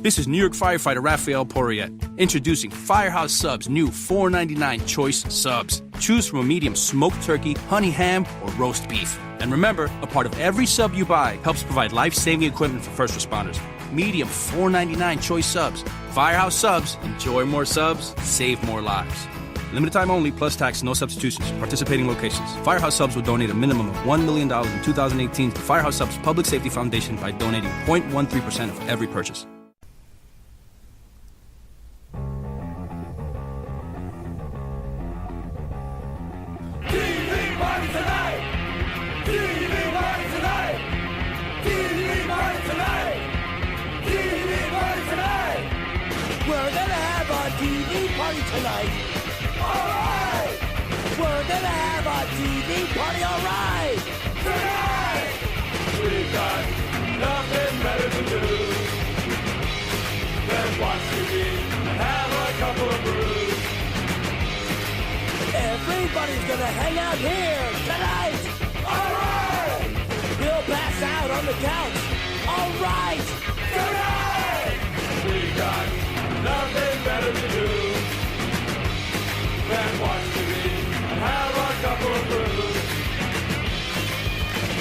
This is New York firefighter Raphael Porriette, introducing Firehouse Subs' new $4.99 Choice Subs. Choose from a medium smoked turkey, honey ham, or roast beef. And remember, a part of every sub you buy helps provide life-saving equipment for first responders. Medium $4.99 Choice Subs. Firehouse Subs. Enjoy more subs, save more lives. Limited time only, plus tax, no substitutions. Participating locations. Firehouse Subs will donate a minimum of $1 million in 2018 to the Firehouse Subs Public Safety Foundation by donating 0.13% of every purchase. Tonight. Alright! We're gonna have a TV party, alright! Tonight! We've got nothing better to do than watch TV and have a couple of brews. Everybody's gonna hang out here tonight! Alright! We'll pass out on the couch! Alright! Tonight! We've got nothing better to do and watch TV and have a couple of brews.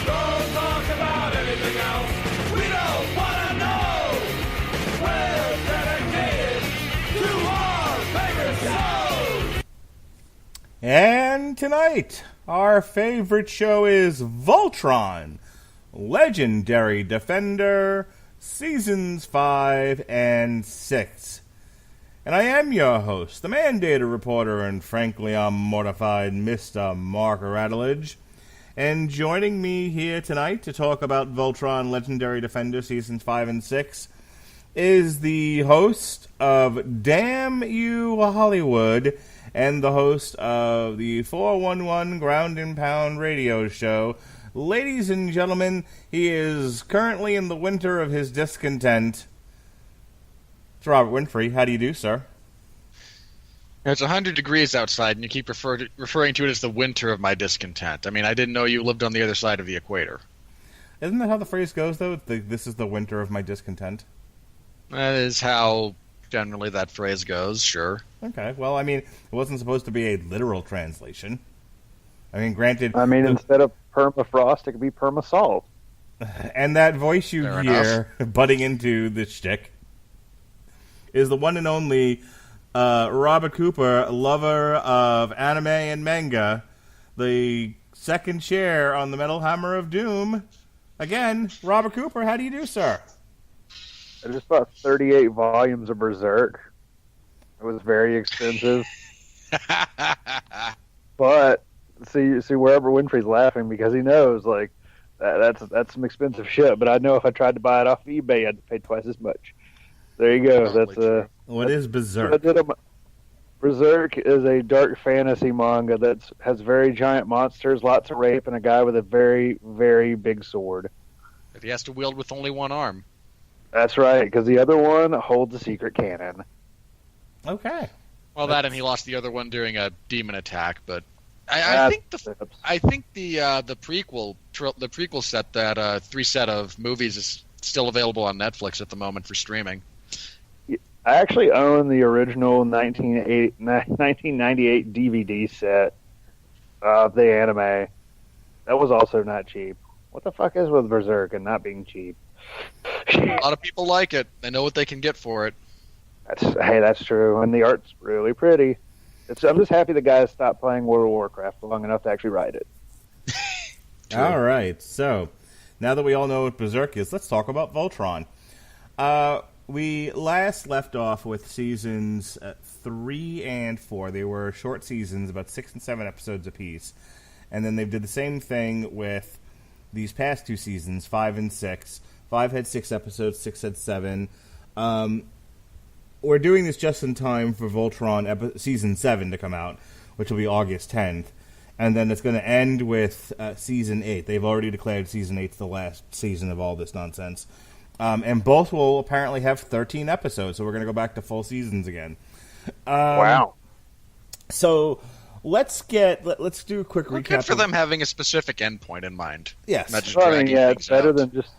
Don't talk about anything else. We don't want to know. We're dedicated to our favorite shows. And tonight, our favorite show is Voltron Legendary Defender, Seasons 5 and 6. And I am your host, the mandated reporter, and frankly I'm mortified, Mr. Mark Radulich. And joining me here tonight to talk about Voltron Legendary Defender Seasons 5 and 6 is the host of Damn You Hollywood and the host of the 411 Ground and Pound radio show. Ladies and gentlemen, he is currently in the winter of his discontent. It's Robert Winfree. How do you do, sir? It's 100 degrees outside, and you keep referring to it as the winter of my discontent. I mean, I didn't know you lived on the other side of the equator. Isn't that how the phrase goes, though? This is the winter of my discontent? That is how generally that phrase goes, sure. Okay, well, I mean, it wasn't supposed to be a literal translation. I mean, granted... I mean, instead of permafrost, it could be permasalt. And that voice you Fair hear butting into the shtick is the one and only Robert Cooper, lover of anime and manga, the second chair on the Metal Hammer of Doom. Again, Robert Cooper, how do you do, sir? I just bought 38 volumes of Berserk. It was very expensive. But, see wherever Winfrey's laughing because he knows, like, that's some expensive shit. But I know if I tried to buy it off eBay, I'd pay twice as much. There you go. That's What is Berserk? Berserk is a dark fantasy manga that has very giant monsters, lots of rape, and a guy with a very, very big sword. That he has to wield with only one arm. That's right, because the other one holds a secret cannon. Okay. Well, that and he lost the other one during a demon attack, but I think the prequel set, that 3 set of movies, is still available on Netflix at the moment for streaming. I actually own the original 1998 DVD set of the anime. That was also not cheap. What the fuck is with Berserk and not being cheap? A lot of people like it. They know what they can get for it. That's true. And the art's really pretty. I'm just happy the guys stopped playing World of Warcraft long enough to actually write it. All right. So, now that we all know what Berserk is, let's talk about Voltron. We last left off with seasons 3 and 4. They were short seasons, about 6 and 7 episodes apiece. And then they did the same thing with these past 2 seasons, 5 and 6. 5 had 6 episodes, 6 had 7. We're doing this just in time for Voltron Season 7 to come out, which will be August 10th. And then it's going to end with Season 8. They've already declared Season 8's the last season of all this nonsense. And both will apparently have 13 episodes, so we're going to go back to full seasons again. Wow. So let's do a quick recap. Good for them having a specific endpoint in mind. Yes. Not just Well, I mean, dragging yeah, things it's better out. than just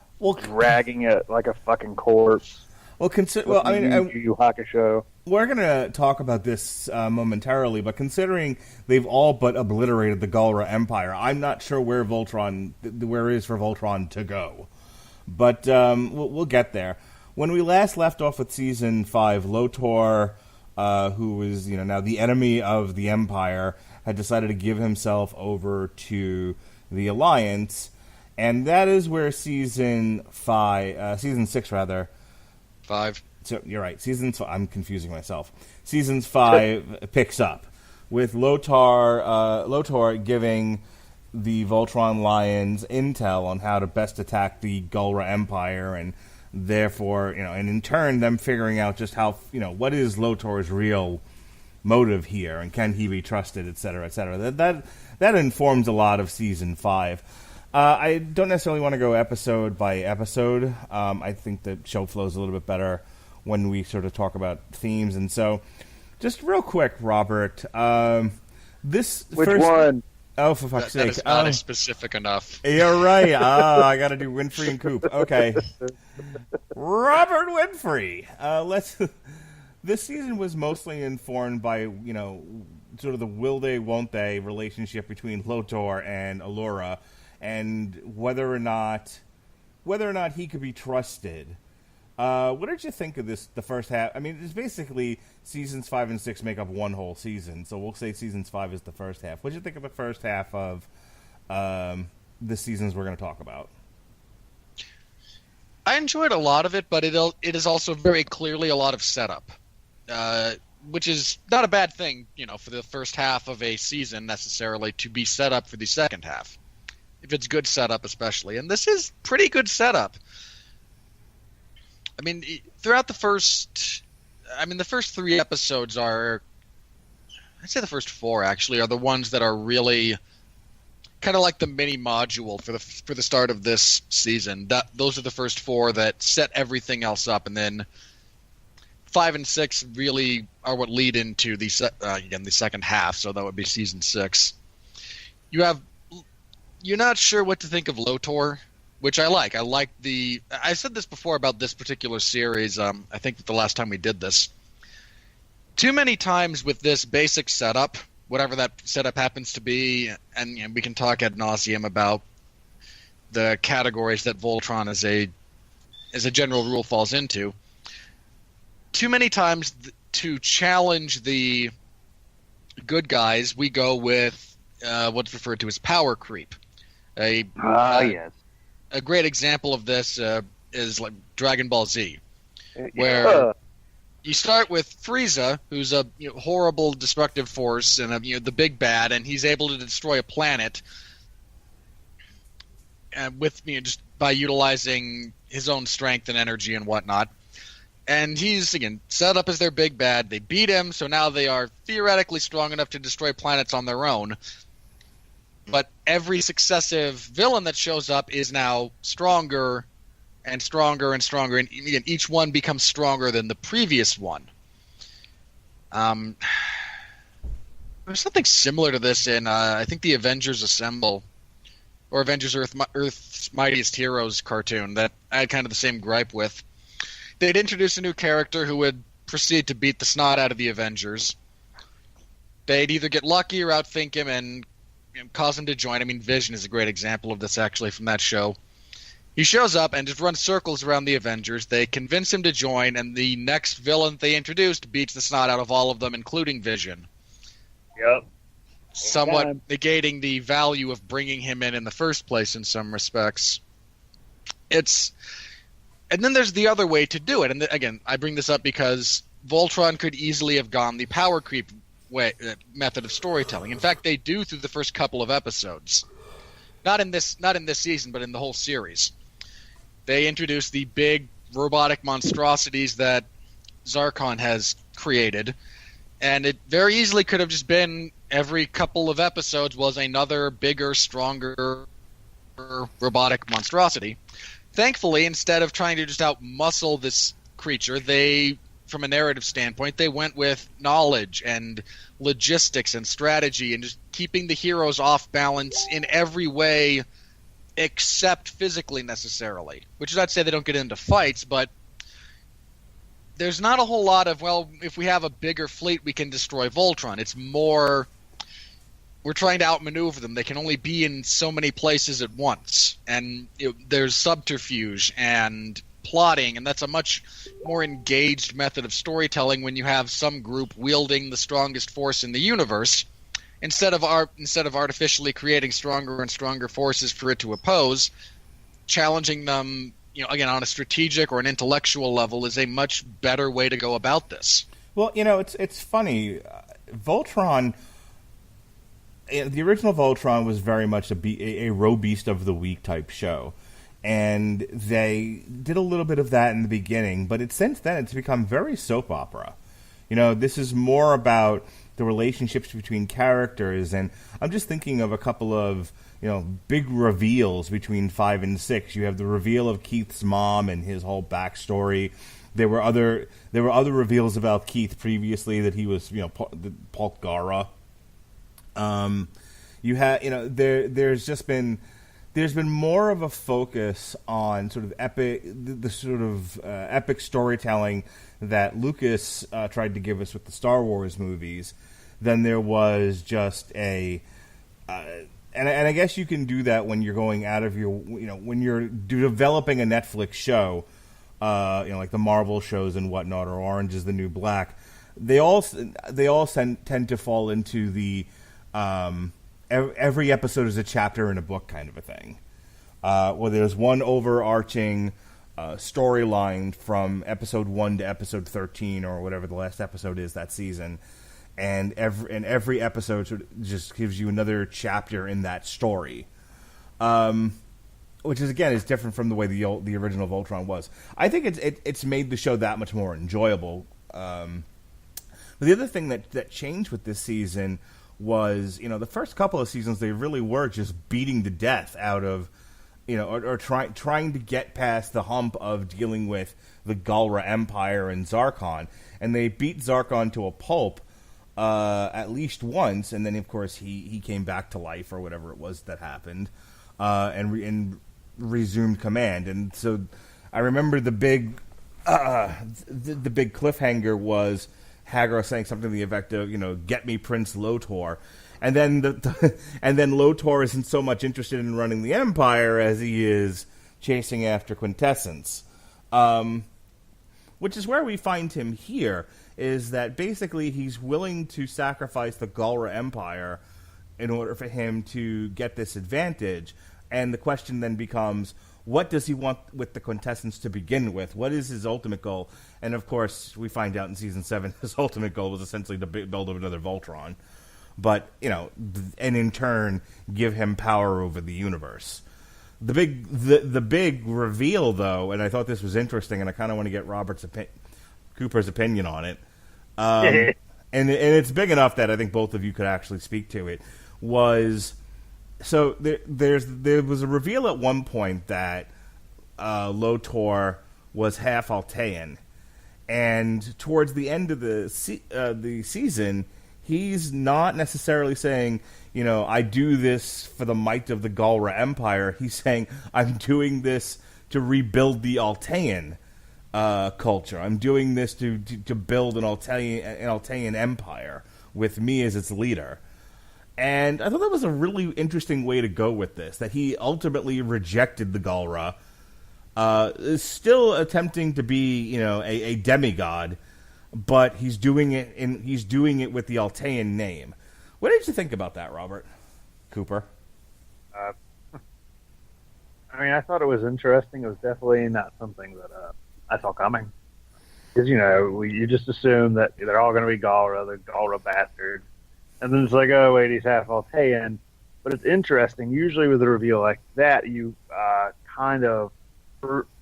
dragging it like a fucking corpse. Well, I mean, Yu Hakusho. We're going to talk about this momentarily, but considering they've all but obliterated the Galra Empire, I'm not sure where it is for Voltron to go. But we'll get there. When we last left off with Season 5, Lotor, who was now the enemy of the Empire, had decided to give himself over to the Alliance, and that is where Season 6 rather. 5. So you're right. I'm confusing myself. Seasons 5 picks up with Lotor giving the Voltron Lions intel on how to best attack the Galra Empire, and therefore, and in turn, them figuring out just how, what is Lotor's real motive here, and can he be trusted, et cetera, et cetera. That informs a lot of Season 5. I don't necessarily want to go episode by episode. I think the show flows a little bit better when we sort of talk about themes. And so, just real quick, Robert, Which one? Oh, for fuck's sake. That is not specific enough. You're right. I got to do Winfree and Coop. Okay. Robert Winfree. This season was mostly informed by, sort of the will they, won't they relationship between Lotor and Allura, and whether or not he could be trusted. What did you think of the first half? I mean, it's basically Seasons 5 and 6 make up one whole season, so we'll say Seasons 5 is the first half. What did you think of the first half of the seasons we're going to talk about? I enjoyed a lot of it, but it is also very clearly a lot of setup, which is not a bad thing, for the first half of a season necessarily to be set up for the second half, if it's good setup especially. And this is pretty good setup. I mean, throughout the first 3 episodes I'd say the first 4 actually are the ones that are really kind of like the mini module for the start of this season. Those are the first 4 that set everything else up, and then 5 and 6 really are what lead into the second half. So that would be Season 6. You're not sure what to think of Lotor, which I like. I said this before about this particular series. I think the last time we did this. Too many times with this basic setup, whatever that setup happens to be, and we can talk ad nauseum about the categories that Voltron as a general rule falls into. Too many times to challenge the good guys, we go with what's referred to as power creep. Yes. A great example of this is like Dragon Ball Z, where you start with Frieza, who's a horrible, destructive force and the big bad, and he's able to destroy a planet with just by utilizing his own strength and energy and whatnot. And he's again set up as their big bad. They beat him, so now they are theoretically strong enough to destroy planets on their own. But every successive villain that shows up is now stronger and stronger and stronger, and each one becomes stronger than the previous one. There's something similar to this in, I think, the Avengers Assemble, or Avengers Earth's Mightiest Heroes cartoon that I had kind of the same gripe with. They'd introduce a new character who would proceed to beat the snot out of the Avengers. They'd either get lucky or outthink him and cause him to join. I mean, Vision is a great example of this, actually, from that show. He shows up and just runs circles around the Avengers. They convince him to join, and the next villain they introduced beats the snot out of all of them, including Vision. Yep. Somewhat negating the value of bringing him in the first place in some respects. And then there's the other way to do it. And again, I bring this up because Voltron could easily have gone the power creep method of storytelling. In fact, they do through the first couple of episodes. Not in this season, but in the whole series. They introduce the big robotic monstrosities that Zarkon has created, and it very easily could have just been every couple of episodes was another bigger, stronger robotic monstrosity. Thankfully, instead of trying to just out-muscle this creature, from a narrative standpoint, they went with knowledge and logistics and strategy and just keeping the heroes off balance in every way except physically necessarily. Which is not to say they don't get into fights, but there's not a whole lot of, well, if we have a bigger fleet, we can destroy Voltron. It's more, we're trying to outmaneuver them. They can only be in so many places at once. And there's subterfuge and plotting, and that's a much more engaged method of storytelling when you have some group wielding the strongest force in the universe, instead of artificially creating stronger and stronger forces for it to oppose. Challenging them, again, on a strategic or an intellectual level is a much better way to go about this. Well, it's funny. Voltron, the original Voltron was very much a Row Beast of the Week type show. And they did a little bit of that in the beginning, but since then it's become very soap opera. This is more about the relationships between characters, and I'm just thinking of a couple of big reveals between 5 and 6. You have the reveal of Keith's mom and his whole backstory. There were other reveals about Keith previously, that he was Paul Gara. You have there's been more of a focus on sort of epic storytelling that Lucas tried to give us with the Star Wars movies than there was just a. And I guess you can do that when you're going out of your, when you're developing a Netflix show, like the Marvel shows and whatnot, or Orange is the New Black. They all tend to fall into the every episode is a chapter in a book kind of a thing. Where there's one overarching storyline from episode 1 to episode 13 or whatever the last episode is that season. And every episode sort of just gives you another chapter in that story, which is different from the way the original Voltron was. I think it's made the show that much more enjoyable. But the other thing that changed with this season was, the first couple of seasons they really were just beating the death out of, or trying to get past the hump of dealing with the Galra Empire and Zarkon, and they beat Zarkon to a pulp. At least once, and then of course he came back to life or whatever it was that happened, and resumed command. And so I remember the big cliffhanger was Hagar saying something to the effect of, "Get me Prince Lotor," and then and then Lotor isn't so much interested in running the Empire as he is chasing after Quintessence, which is where we find him here. Is that basically he's willing to sacrifice the Galra Empire in order for him to get this advantage. And the question then becomes, what does he want with the Quintessence to begin with? What is his ultimate goal? And of course, we find out in Season 7, his ultimate goal was essentially to build another Voltron. But, and in turn, give him power over the universe. The big reveal, though, and I thought this was interesting, and I kind of want to get Cooper's opinion on it, and it's big enough that I think both of you could actually speak to it. Was so there was a reveal at one point that Lotor was half Altean, and towards the end of the season, he's not necessarily saying, I do this for the might of the Galra Empire. He's saying, I'm doing this to rebuild the Altean culture. I'm doing this to build an Altean empire with me as its leader. And I thought that was a really interesting way to go with this, that he ultimately rejected the Galra, is still attempting to be, a demigod, but he's doing it with the Altean name. What did you think about that, Robert? Cooper? I thought it was interesting. It was definitely not something that I saw coming. Because, you just assume that they're all going to be Galra, the Galra bastards. And then it's like, oh, wait, he's half Altean. But it's interesting. Usually with a reveal like that, you kind of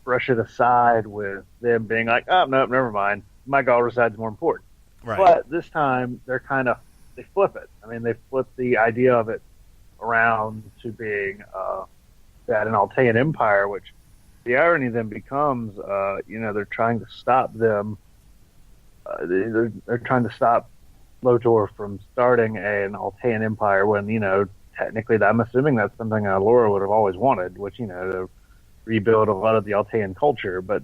brush it aside with them being like, oh, no, never mind. My Galra side's more important. Right. But this time, they flip it. They flip the idea of it around to being that an Altean empire, which the irony then becomes, they're trying to stop them. They're trying to stop Lotor from starting an Altean empire when, technically, I'm assuming that's something Laura would have always wanted, which, to rebuild a lot of the Altean culture, but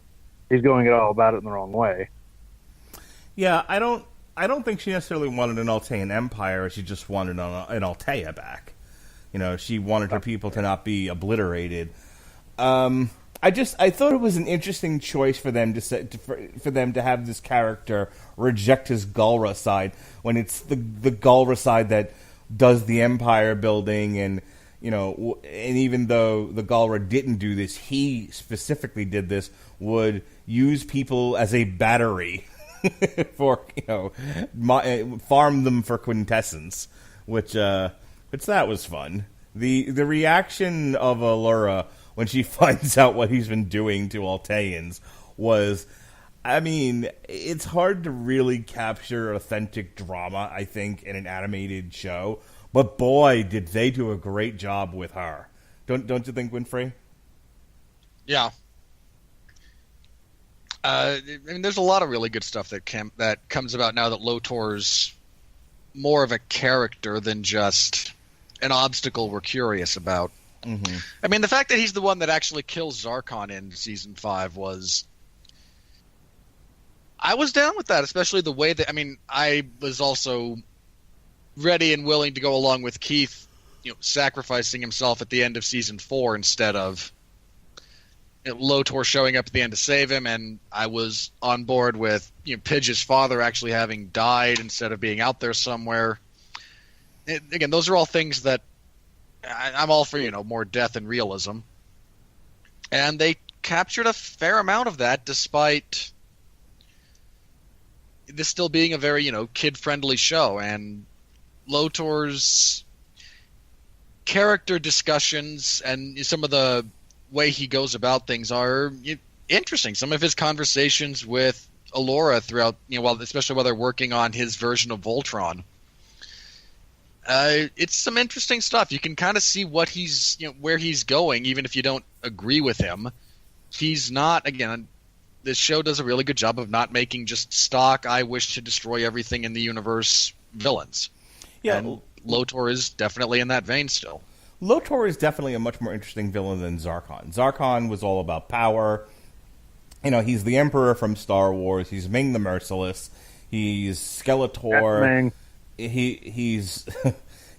he's going all about it in the wrong way. Yeah, I don't think she necessarily wanted an Altean empire. She just wanted an Altea back. She wanted her people to not be obliterated. I thought it was an interesting choice for them for them to have this character reject his Galra side when it's the Galra side that does the empire building, and even though the Galra didn't do this, he specifically did this, would use people as a battery for farm them for quintessence, which that was fun. The reaction of Allura when she finds out what he's been doing to Alteans was, it's hard to really capture authentic drama, I think, in an animated show, but boy, did they do a great job with her. Don't you think, Winfree? Yeah. There's a lot of really good stuff that comes about now that Lotor's more of a character than just an obstacle we're curious about. Mm-hmm. The fact that he's the one that actually kills Zarkon in Season 5 I was down with that, especially the way that, I was also ready and willing to go along with Keith, sacrificing himself at the end of Season 4 instead of Lotor showing up at the end to save him, and I was on board with Pidge's father actually having died instead of being out there somewhere. Again, those are all things that I'm all for, more death and realism. And they captured a fair amount of that despite this still being a very, kid-friendly show. And Lotor's character discussions and some of the way he goes about things are interesting. Some of his conversations with Allura throughout, especially while they're working on his version of Voltron. It's some interesting stuff. You can kind of see what he's, where he's going, even if you don't agree with him. He's not, again, this show does a really good job of not making just stock, I wish to destroy everything in the universe villains. Yeah. And Lotor is definitely in that vein still. Lotor is definitely a much more interesting villain than Zarkon. Zarkon was all about power. He's the Emperor from Star Wars. He's Ming the Merciless. He's Skeletor. He's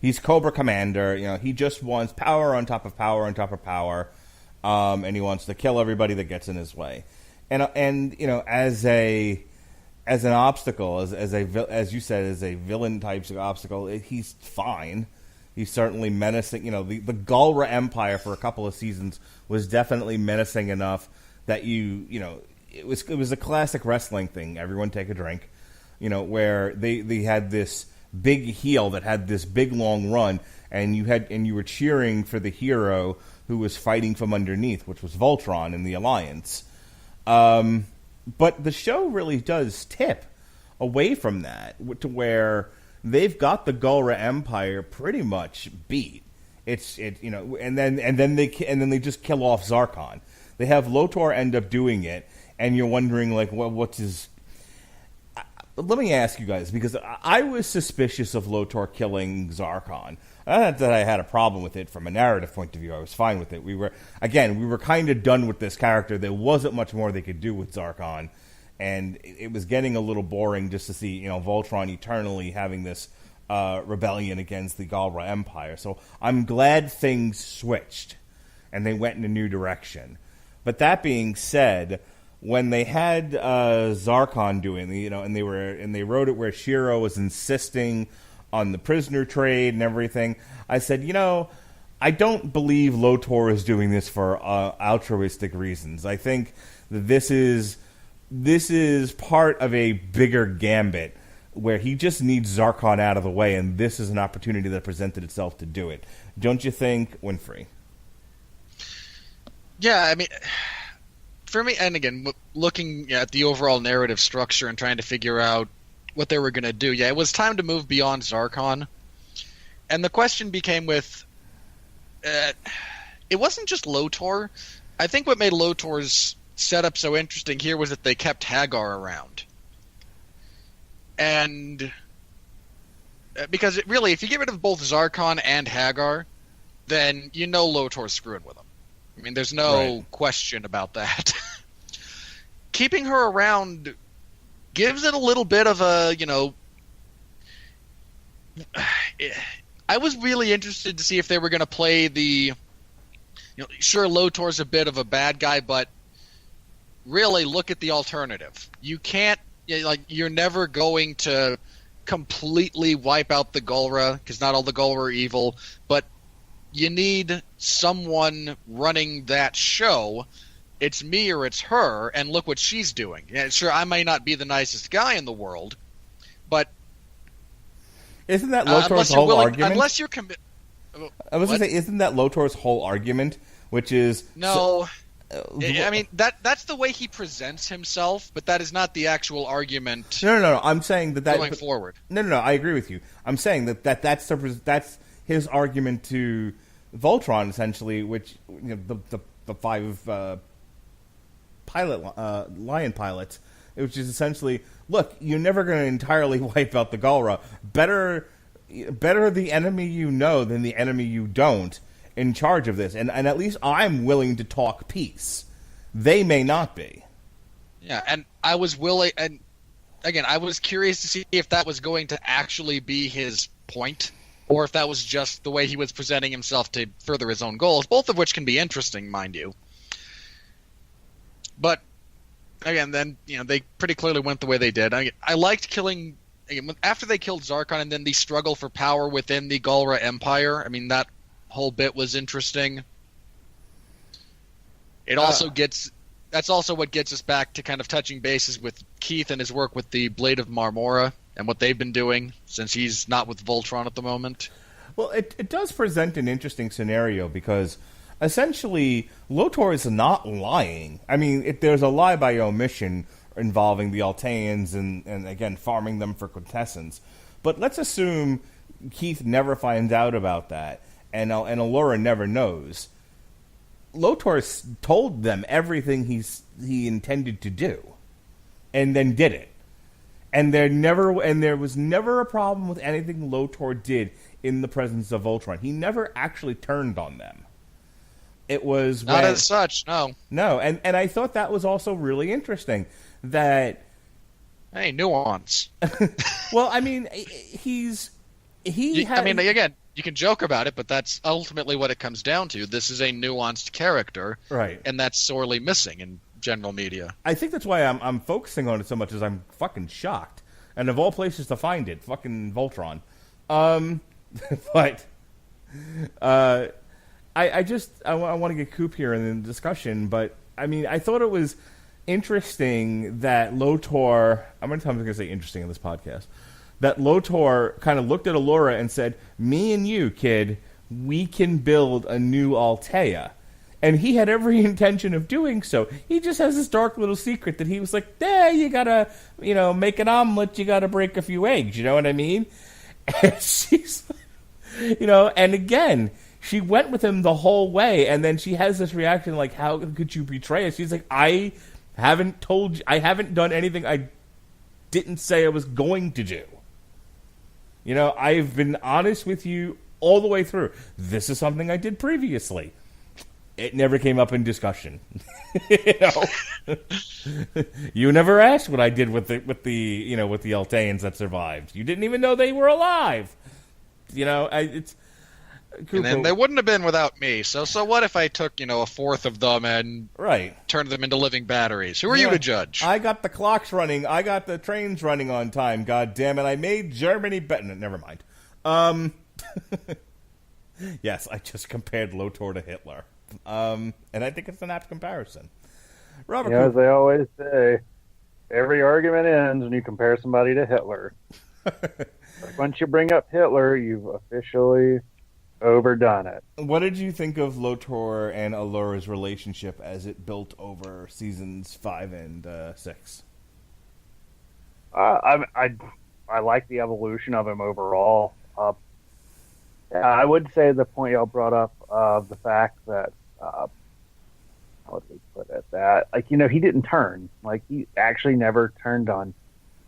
he's Cobra Commander. He just wants power on top of power on top of power, and he wants to kill everybody that gets in his way. And as an obstacle, as you said, as a villain type of obstacle, he's fine. He's certainly menacing. The Galra Empire for a couple of seasons was definitely menacing enough that it was a classic wrestling thing. Everyone take a drink. Where they had this big heel that had this big long run, and you were cheering for the hero who was fighting from underneath, which was Voltron in the Alliance. But the show really does tip away from that to where they've got the Galra Empire pretty much beat. And then they just kill off Zarkon. They have Lotor end up doing it, and you're wondering what's his. Let me ask you guys, because I was suspicious of Lotor killing Zarkon. Not that I had a problem with it from a narrative point of view. I was fine with it. We were kind of done with this character. There wasn't much more they could do with Zarkon, and it was getting a little boring just to see Voltron eternally having this rebellion against the Galra Empire. So I'm glad things switched and they went in a new direction. But that being said, when they had Zarkon doing, and they wrote it where Shiro was insisting on the prisoner trade and everything, I said, I don't believe Lotor is doing this for altruistic reasons. I think that this is part of a bigger gambit where he just needs Zarkon out of the way, and this is an opportunity that presented itself to do it. Don't you think, Winfree? Yeah, for me, and again, looking at the overall narrative structure and trying to figure out what they were going to do, it was time to move beyond Zarkon. And the question became with... it wasn't just Lotor. I think what made Lotor's setup so interesting here was that they kept Hagar around. And... because really, if you get rid of both Zarkon and Hagar, then Lotor's screwing with them. There's no question about that. Keeping her around gives it a little bit of a, I was really interested to see if they were going to play the, sure, Lotor's a bit of a bad guy, but really look at the alternative. You can't, you're never going to completely wipe out the Golra, because not all the Golra are evil, but you need someone running that show. It's me or it's her, and look what she's doing. Yeah, sure, I may not be the nicest guy in the world, but isn't that Lotor's whole argument? Unless you're I was going to say, isn't that Lotor's whole argument, which is... No, I mean, that's the way he presents himself, but that is not the actual argument. No. I'm saying that going forward. No, I agree with you. I'm saying that's his argument to Voltron, essentially, which the five lion pilots, which is essentially, look, you're never going to entirely wipe out the Galra. Better the enemy you know than the enemy you don't in charge of this. And at least I'm willing to talk peace. They may not be. Yeah, and I was willing, and again, I was curious to see if that was going to actually be his point, or if that was just the way he was presenting himself to further his own goals, both of which can be interesting, mind you. But again, then they pretty clearly went the way they did. I liked killing after they killed Zarkon, and then the struggle for power within the Galra Empire. I mean, that whole bit was interesting. It also that's also what gets us back to kind of touching bases with Keith and his work with the Blade of Marmora and what they've been doing since he's not with Voltron at the moment. Well, it does present an interesting scenario because essentially Lotor is not lying. I mean, there's a lie by omission involving the Alteans and again, farming them for quintessence. But let's assume Keith never finds out about that and Allura never knows. Lotor told them everything he intended to do, and then did it. And there was never a problem with anything Lotor did in the presence of Voltron. He never actually turned on them. It was not as such, no. No, and I thought that was also really interesting. That nuance. Well, I mean, I mean, again, you can joke about it, but that's ultimately what it comes down to. This is a nuanced character, right? And that's sorely missing in general media. I think that's why I'm focusing on it so much, as I'm fucking shocked. And of all places to find it, fucking Voltron. But I want to get Coop here in the discussion, but I mean, I thought it was interesting that Lotor, how many times am I going to say interesting in this podcast? That Lotor kind of looked at Allura and said, me and you, kid, we can build a new Altea. And he had every intention of doing so. He just has this dark little secret that he was like, you gotta, make an omelet, you gotta break a few eggs, you know what I mean? And she's, and again, she went with him the whole way, and then she has this reaction like, how could you betray us? She's like, I haven't done anything I didn't say I was going to do. I've been honest with you all the way through. This is something I did previously. It never came up in discussion. You never asked what I did with the Alteans that survived. You didn't even know they were alive. It's Cooper. And then they wouldn't have been without me. So what if I took, a fourth of them and turned them into living batteries? Who are you to judge? I got the clocks running. I got the trains running on time. God damn it! I made Germany better. Never mind. Yes, I just compared Lotor to Hitler. And I think it's an apt comparison. Robert, as they always say, every argument ends when you compare somebody to Hitler. Like once you bring up Hitler, you've officially overdone it. What did you think of Lotor and Allura's relationship as it built over seasons 5 and 6? I like the evolution of him overall. I would say the point y'all brought up of the fact that how would we put it, that he didn't turn. Like he actually never turned on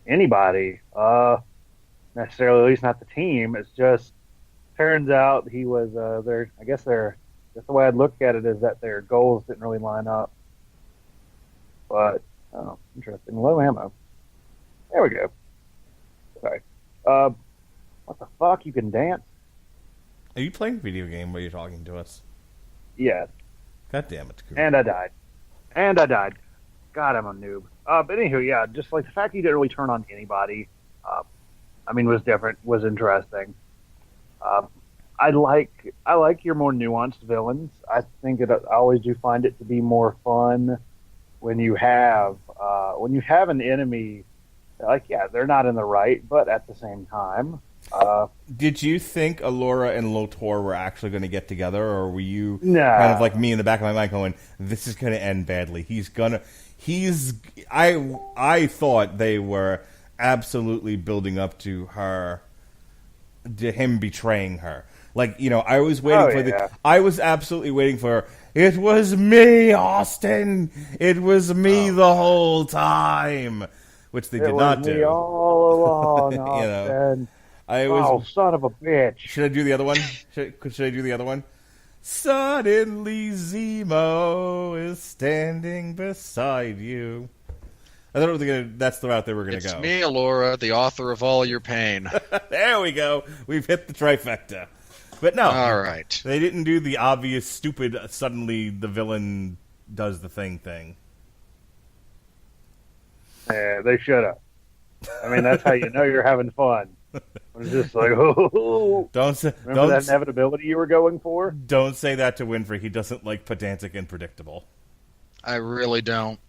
anybody. Necessarily, at least not the team. It's just turns out he was there. I guess the way I'd look at it is that their goals didn't really line up. But interesting. Low ammo. There we go. Sorry. What the fuck? You can dance? Are you playing a video game while you're talking to us? Yes. God damn it, Cooper. And I died. God, I'm a noob. But anywho, yeah, just like the fact you didn't really turn on anybody, was different, was interesting. I like your more nuanced villains. I think I always do find it to be more fun when you have an enemy. Like, yeah, they're not in the right, but at the same time. Did you think Allura and Lotor were actually going to get together, or were you Nah. kind of like me in the back of my mind going, "This is going to end badly"? I thought they were absolutely building up to him betraying her. Like, I was waiting I was absolutely waiting for, "It was me, Austin. It was me the whole time," which they did not do. It was me all along, Austin. Son of a bitch. Should I do the other one? Should I do the other one? Suddenly Zemo is standing beside you. I thought that's the route they were going to go. It's me, Allura, the author of all your pain. There we go. We've hit the trifecta. But no. All right. They didn't do the obvious, stupid, suddenly the villain does the thing. Yeah, they should have. That's how you know you're having fun. It's just like, oh. Remember that inevitability you were going for? Don't say that to Winfree. He doesn't like pedantic and predictable. I really don't.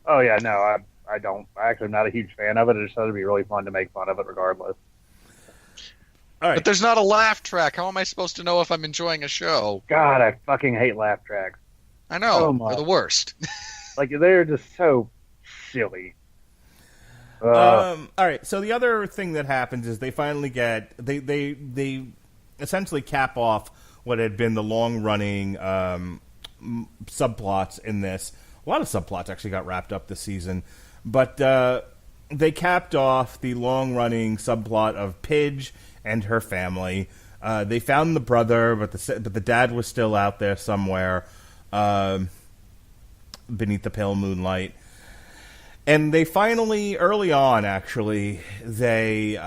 Oh, yeah, no, I don't. Actually, I'm not a huge fan of it. I just thought it'd be really fun to make fun of it regardless. All right. But there's not a laugh track. How am I supposed to know if I'm enjoying a show? God, I fucking hate laugh tracks. I know. They're the worst. Like, they're just so silly. All right. So the other thing that happens is they finally get they essentially cap off what had been the long running subplots in this. A lot of subplots actually got wrapped up this season, but they capped off the long running subplot of Pidge and her family. They found the brother, but the dad was still out there somewhere beneath the pale moonlight. And they finally, early on, actually, they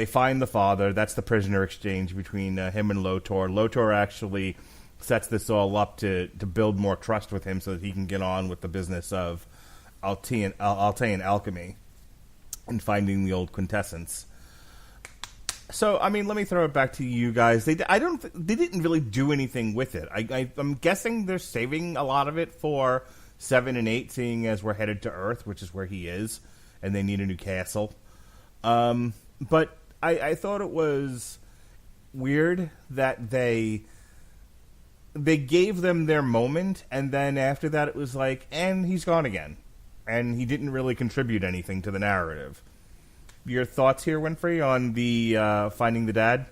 find the father. That's the prisoner exchange between him and Lotor. Lotor actually sets this all up to build more trust with him so that he can get on with the business of Altean alchemy and finding the old quintessence. So, let me throw it back to you guys. They didn't really do anything with it. I'm guessing they're saving a lot of it for 7 and 8, seeing as we're headed to Earth, which is where he is, and they need a new castle. But I thought it was weird that they gave them their moment, and then after that it was like, and he's gone again. And he didn't really contribute anything to the narrative. Your thoughts here, Winfree, on the finding the dad?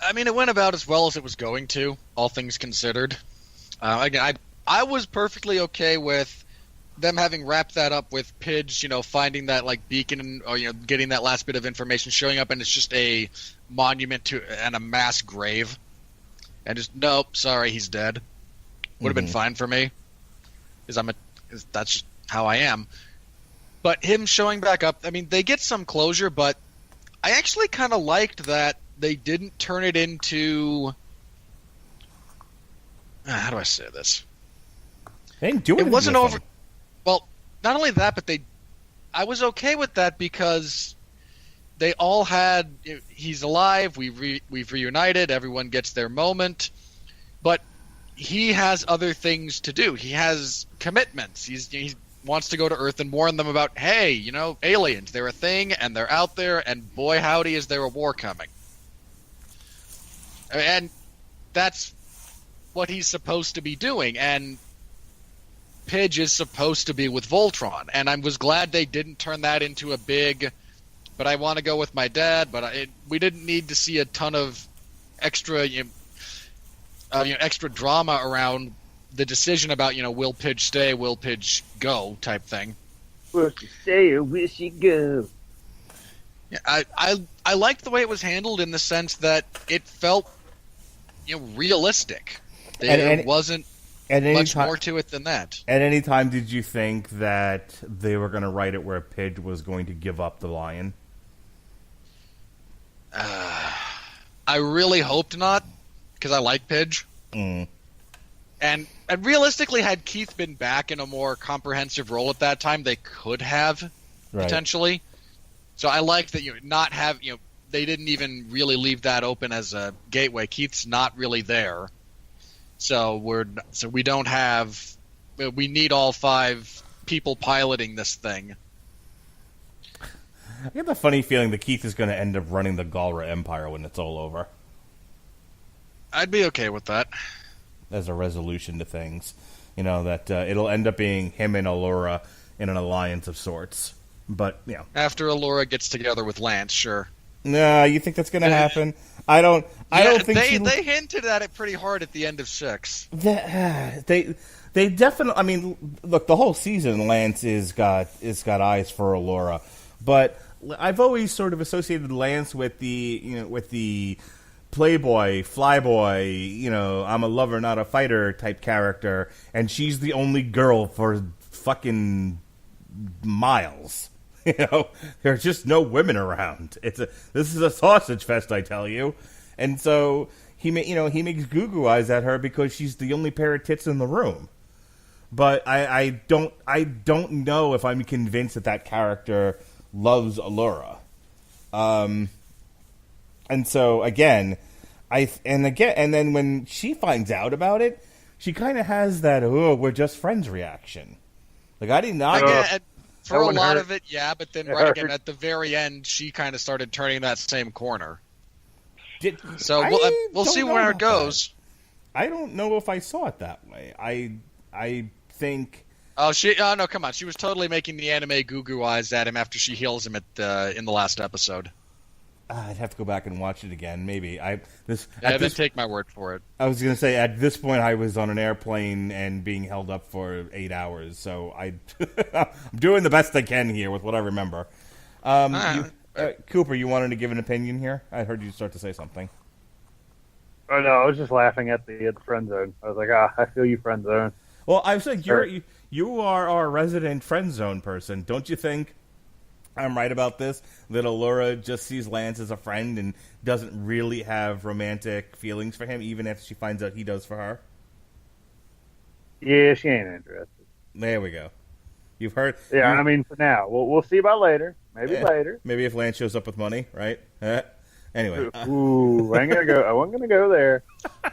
It went about as well as it was going to, all things considered. Again, I was perfectly okay with them having wrapped that up with Pidge, finding that beacon, or getting that last bit of information, showing up, and it's just a monument to and a mass grave, and just nope, sorry, he's dead. Would have been fine for me, because that's just how I am. But him showing back up, they get some closure, but I actually kind of liked that they didn't turn it into. How do I say this? They didn't do anything. It wasn't over. Well, not only that, but I was okay with that because they all had. He's alive. We've reunited. Everyone gets their moment, but he has other things to do. He has commitments. He wants to go to Earth and warn them about, hey, aliens. They're a thing, and they're out there, and boy, howdy, is there a war coming. And that's what he's supposed to be doing, and Pidge is supposed to be with Voltron, and I was glad they didn't turn that into a big, but I want to go with my dad, but we didn't need to see a ton of extra extra drama around the decision about, will Pidge stay, will Pidge go type thing. Will she stay or will she go? Yeah, I liked the way it was handled in the sense that it felt realistic. It wasn't. much more to it than that. At any time, did you think that they were going to write it where Pidge was going to give up the lion? I really hoped not, because I like Pidge. Mm. And realistically, had Keith been back in a more comprehensive role at that time, they could have, potentially. So I liked that they didn't even really leave that open as a gateway. Keith's not really there. So we don't have. We need all 5 people piloting this thing. I get the funny feeling that Keith is going to end up running the Galra Empire when it's all over. I'd be okay with that. As a resolution to things, that it'll end up being him and Allura in an alliance of sorts. But after Allura gets together with Lance, sure. No, you think that's going to happen? I don't think they hinted at it pretty hard at the end of 6. They definitely. I mean, look, the whole season, Lance is got eyes for Allura, but I've always sort of associated Lance with the playboy, flyboy, I'm a lover, not a fighter type character, and she's the only girl for fucking miles. There's just no women around. This is a sausage fest, I tell you. And so he makes goo-goo eyes at her because she's the only pair of tits in the room. But I don't know if I'm convinced that character loves Allura. And so again, and then when she finds out about it, she kind of has that we're just friends reaction. Like I did not. For a lot of it, yeah, but then again at the very end, she kind of started turning that same corner. So we'll see where it goes. That. I don't know if I saw it that way. I think. Oh no! Come on, she was totally making the anime goo-goo eyes at him after she heals him in the last episode. I'd have to go back and watch it again. Maybe then take my word for it. I was going to say at this point I was on an airplane and being held up for 8 hours, so I'm doing the best I can here with what I remember. Cooper, you wanted to give an opinion here? I heard you start to say something. Oh no, I was just laughing at the friend zone. I was like, I feel you, friend zone. Well, I was like, you are our resident friend zone person, don't you think? I'm right about this, that Allura just sees Lance as a friend and doesn't really have romantic feelings for him, even after she finds out he does for her? Yeah, she ain't interested. There we go. You've heard... Yeah, I mean, for now. We'll see about later. Maybe later. Maybe if Lance shows up with money, right? Anyway. Ooh, I wasn't going to go there.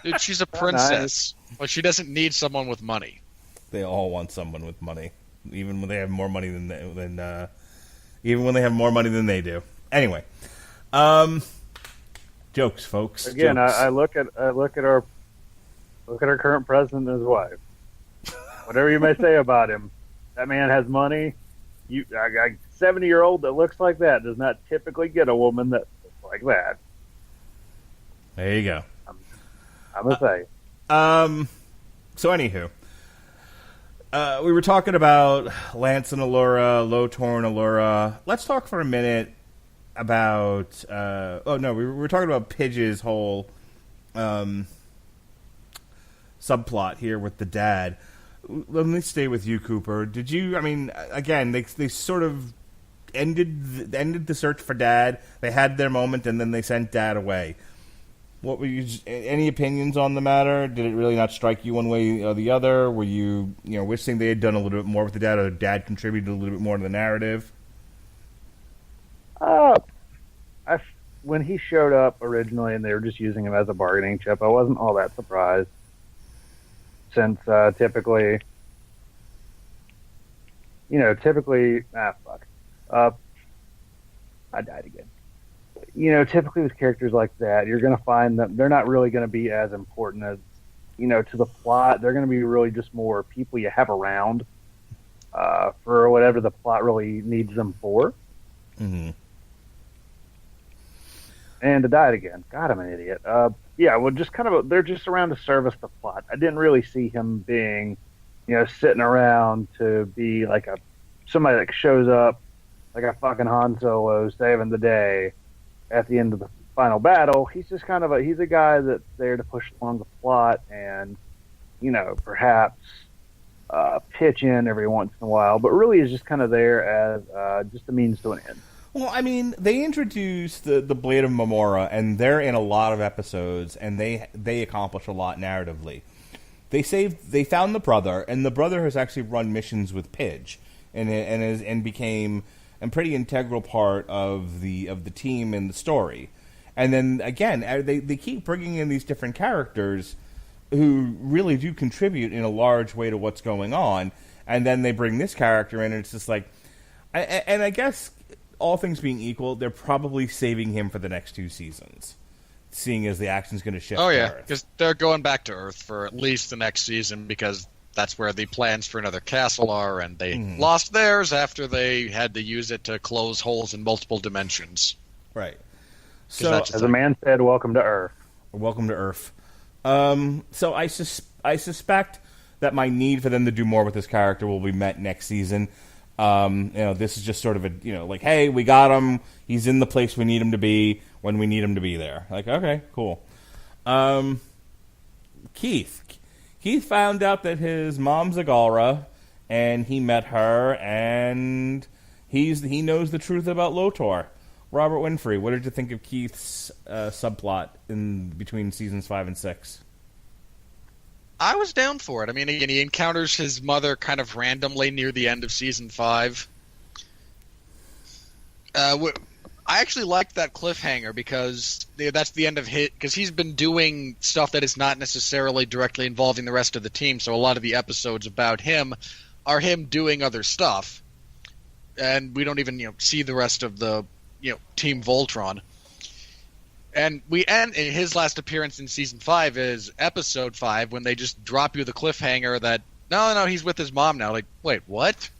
Dude, she's a princess. Nice. Well, she doesn't need someone with money. They all want someone with money, even when they have more money even when they have more money than they do. Anyway, jokes, folks. Again, jokes. I look at our current president and his wife. Whatever you may say about him, that man has money. A 70-year-old that looks like that does not typically get a woman that looks like that. There you go. I'm gonna say. So anywho. We were talking about Lance and Allura, Lotor and Allura. Let's talk for a minute about... we were talking about Pidge's whole subplot here with the dad. Let me stay with you, Cooper. Did you... I mean, again, they sort of ended the search for Dad. They had their moment, and then they sent Dad away. What were you? Any opinions on the matter? Did it really not strike you one way or the other? Were you, wishing they had done a little bit more with the Dad, or Dad contributed a little bit more to the narrative? When he showed up originally, and they were just using him as a bargaining chip, I wasn't all that surprised. Since typically, I died again. Typically with characters like that, you're going to find that they're not really going to be as important as, to the plot. They're going to be really just more people you have around for whatever the plot really needs them for. Mm-hmm. And I died again. God, I'm an idiot. Just they're just around to service the plot. I didn't really see him being, sitting around to be like somebody that shows up like a fucking Han Solo saving the day at the end of the final battle. He's just he's a guy that's there to push along the plot and, perhaps pitch in every once in a while, but really is just kind of there as just a means to an end. Well, I mean, they introduced the Blade of Mamora, and they're in a lot of episodes, and they accomplish a lot narratively. They found the brother, and the brother has actually run missions with Pidge, and became a pretty integral part of the team and the story. And then again, they keep bringing in these different characters who really do contribute in a large way to what's going on, and then they bring this character in, and it's just like, and I guess, all things being equal, they're probably saving him for the next 2 seasons, seeing as the action's going to shift. Oh yeah, because they're going back to Earth for at least the next season, because that's where the plans for another castle are, and they lost theirs after they had to use it to close holes in multiple dimensions. Right. So, as a man said, welcome to Earth. Welcome to Earth. So I suspect that my need for them to do more with this character will be met next season. This is just sort of a, like, hey, we got him. He's in the place we need him to be when we need him to be there. Like, okay, cool. Keith found out that his mom's a Galra, and he met her, and he knows the truth about Lotor. Robert Winfree, what did you think of Keith's subplot in between seasons 5 and 6? I was down for it. I mean, again, he encounters his mother kind of randomly near the end of season 5. I actually liked that cliffhanger because that's the end of his. Because he's been doing stuff that is not necessarily directly involving the rest of the team. So a lot of the episodes about him are him doing other stuff, and we don't even see the rest of the Team Voltron. And we end in his last appearance in season 5 is episode 5, when they just drop you the cliffhanger that no, he's with his mom now. Like, wait, what?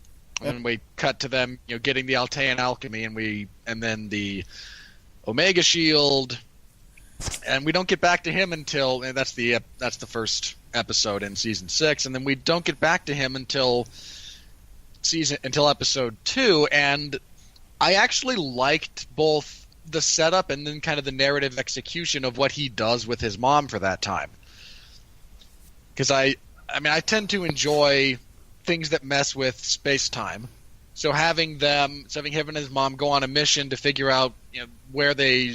And we cut to them, getting the Altean alchemy, and then the Omega Shield, and we don't get back to him until that's the first episode in season 6, and then we don't get back to him until episode 2, and I actually liked both the setup and then kind of the narrative execution of what he does with his mom for that time. Because I tend to enjoy things that mess with space-time. So having him and his mom go on a mission to figure out where they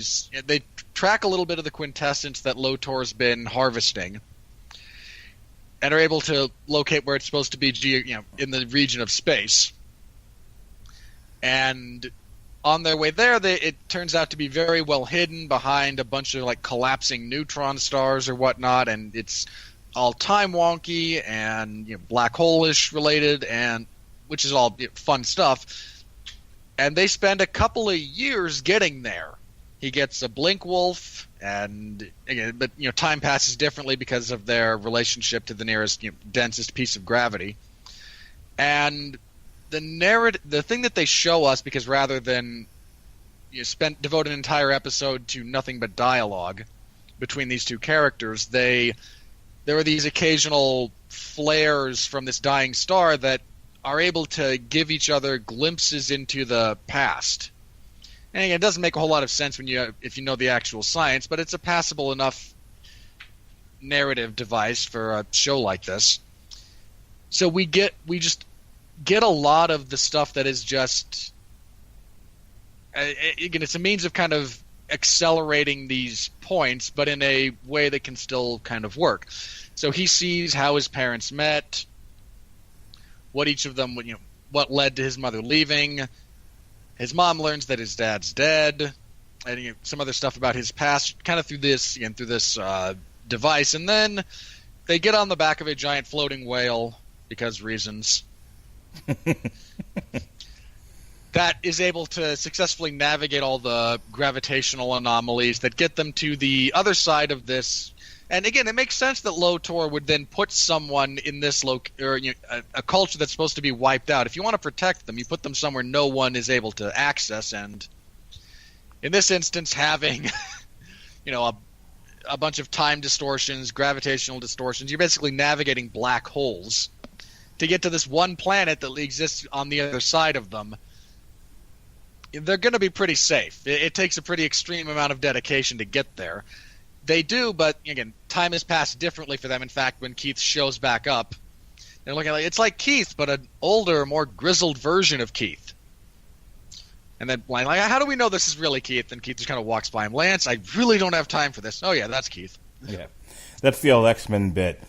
track a little bit of the quintessence that Lotor's been harvesting, and are able to locate where it's supposed to be, in the region of space. And on their way there, it turns out to be very well hidden behind a bunch of collapsing neutron stars or whatnot, and it's all time wonky and black hole-ish related, and which is all fun stuff. And they spend a couple of years getting there. He gets a blink wolf, and again, but time passes differently because of their relationship to the nearest densest piece of gravity. And the thing that they show us, because rather than devote an entire episode to nothing but dialogue between these two characters, there are these occasional flares from this dying star that are able to give each other glimpses into the past. And again, it doesn't make a whole lot of sense if you know the actual science, but it's a passable enough narrative device for a show like this. So we just get a lot of the stuff that is just again, it's a means of kind of accelerating these points, but in a way that can still kind of work. So he sees how his parents met, what each of them, what led to his mother leaving. His mom learns that his dad's dead, and some other stuff about his past, kind of through this device. And then they get on the back of a giant floating whale because reasons. That is able to successfully navigate all the gravitational anomalies that get them to the other side of this. And again, it makes sense that Lotor would then put someone in this a culture that's supposed to be wiped out. If you want to protect them, you put them somewhere no one is able to access. And in this instance, having a bunch of time distortions, gravitational distortions, you're basically navigating black holes to get to this one planet that exists on the other side of them. They're going to be pretty safe. It takes a pretty extreme amount of dedication to get there. They do, but again, time has passed differently for them. In fact, when Keith shows back up, they're looking like it's like Keith, but an older, more grizzled version of Keith. And then Blaine, like, how do we know this is really Keith? And Keith just kind of walks by him. Lance, I really don't have time for this. Oh yeah, that's Keith. Yeah, that's the old X-Men bit.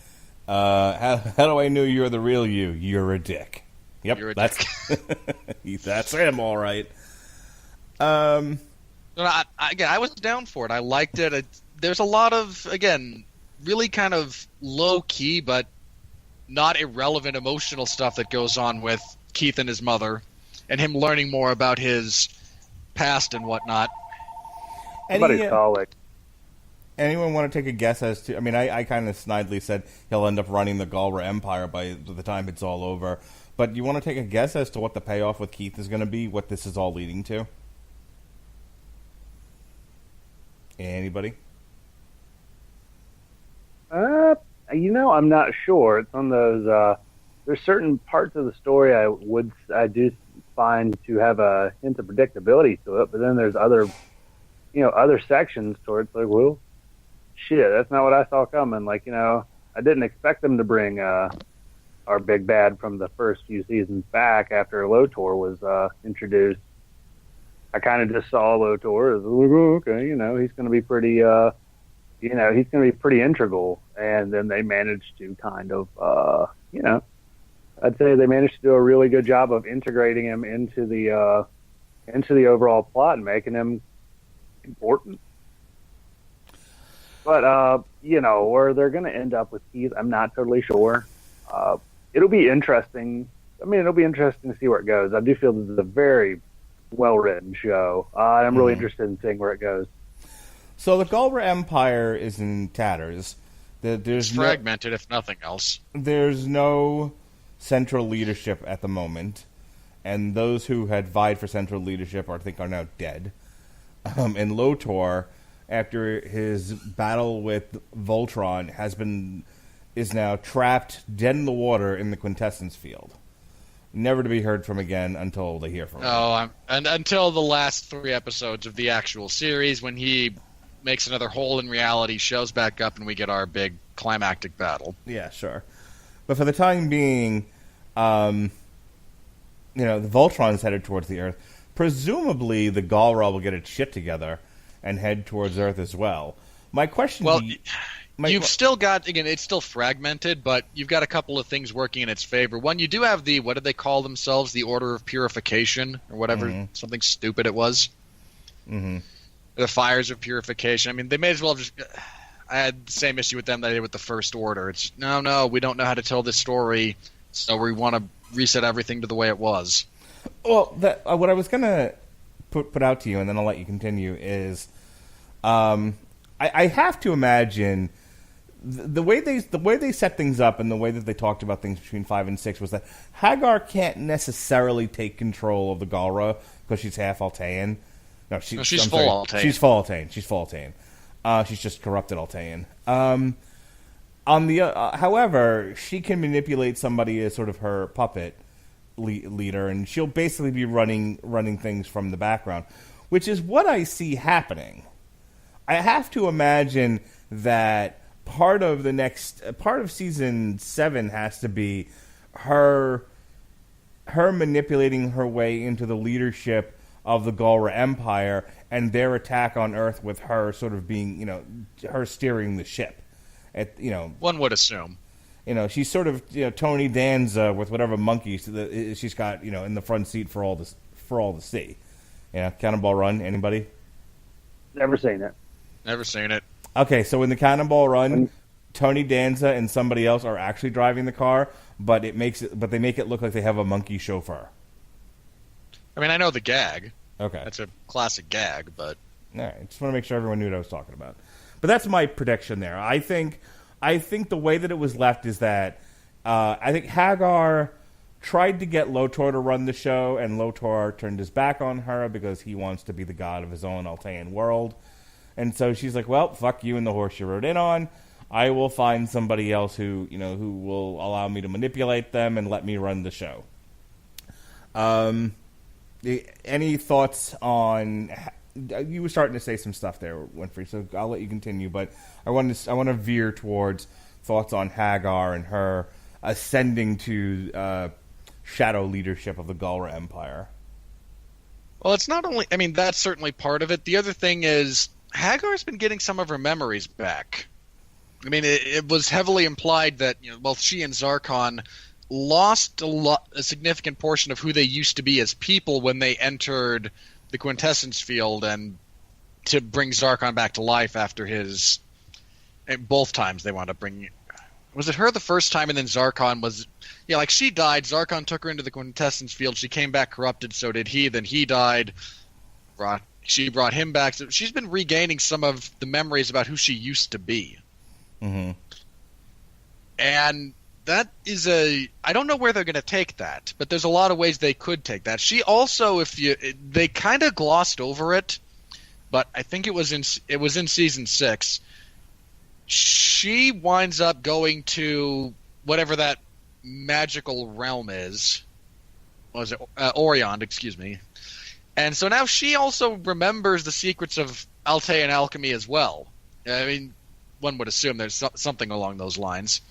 How do I know you're the real you? You're a dick. Yep, You're a that's dick. that's him, all right. I was down for it. I liked it. There's a lot of, again, really kind of low-key but not irrelevant emotional stuff that goes on with Keith and his mother and him learning more about his past and whatnot. Somebody's calling. Anyone want to take a guess as to... I mean, I kind of snidely said he'll end up running the Galra Empire by the time it's all over. But you want to take a guess as to what the payoff with Keith is going to be, what this is all leading to? Anybody? I'm not sure. It's on those. There's certain parts of the story I do find to have a hint of predictability to it, but then there's other sections towards like, well, shit, that's not what I saw coming. Like, I didn't expect them to bring our big bad from the first few seasons back after Lotor was introduced. I kind of just saw Lotor as, okay, he's going to be pretty, he's going to be pretty integral. And then they managed to kind of, I'd say they managed to do a really good job of integrating him into the overall plot and making him important. But, where they're going to end up with Keith, I'm not totally sure. It'll be interesting. It'll be interesting to see where it goes. I do feel this is a very well-written show. I'm really interested in seeing where it goes. So the Galra Empire is in tatters. There's fragmented, if nothing else. There's no central leadership at the moment, and those who had vied for central leadership I think are now dead. And Lotor, after his battle with Voltron, is now trapped dead in the water in the quintessence field, never to be heard from again until they hear from him. And until the last 3 episodes of the actual series, when he makes another hole in reality, shows back up, and we get our big climactic battle. Yeah, sure. But for the time being, the Voltron's headed towards the Earth. Presumably, the Galra will get its shit together and head towards Earth as well. My question... Well, you've still got, again, it's still fragmented, but you've got a couple of things working in its favor. One, you do have what did they call themselves? The Order of Purification, or whatever, something stupid it was. Mm-hmm. The Fires of Purification. They may as well just... I had the same issue with them that I did with the First Order. It's just, no, we don't know how to tell this story, so we want to reset everything to the way it was. Well, what I was going to put out to you, and then I'll let you continue, is I have to imagine the way they set things up and the way that they talked about things between 5 and 6 was that Hagar can't necessarily take control of the Galra because she's half Altean. No, she's full Altean. She's full Altean. She's just corrupted Altean. However, she can manipulate somebody as sort of her puppet leader, and she'll basically be running things from the background, which is what I see happening. I have to imagine that part of season 7 has to be her manipulating her way into the leadership of the Galra Empire and their attack on Earth, with her sort of being, her steering the ship. One would assume. She's sort of Tony Danza with whatever monkey she's got, in the front seat for all to see. Cannonball Run. Anybody? Never seen it. Never seen it. Okay, so in the Cannonball Run, Tony Danza and somebody else are actually driving the car, but they make it look like they have a monkey chauffeur. I know the gag. Okay, that's a classic gag, but all right, just want to make sure everyone knew what I was talking about. But that's my prediction there. I think the way that it was left is that I think Hagar tried to get Lotor to run the show, and Lotor turned his back on her because he wants to be the god of his own Altean world. And so she's like, well, fuck you and the horse you rode in on. I will find somebody else who will allow me to manipulate them and let me run the show. Any thoughts on you were starting to say some stuff there, Winfree, so I'll let you continue. But I want to veer towards thoughts on Hagar and her ascending to shadow leadership of the Galra Empire. Well, it's not only... I mean, that's certainly part of it. The other thing is Hagar's been getting some of her memories back. I mean, it was heavily implied that both she and Zarkon lost a significant portion of who they used to be as people when they entered the quintessence field, and to bring Zarkon back to life after his... Both times they wound up bringing... Was it her the first time, and then Zarkon was... Yeah, like she died, Zarkon took her into the quintessence field, she came back corrupted, so did he, then he died, she brought him back. So she's been regaining some of the memories about who she used to be. Mm-hmm. And that is I don't know where they're going to take that, but there's a lot of ways they could take that. She also, they kind of glossed over it, but I think it was in season 6. She winds up going to whatever that magical realm is. What was it? Orion, excuse me. And so now she also remembers the secrets of Altean alchemy as well. I mean, one would assume there's something along those lines.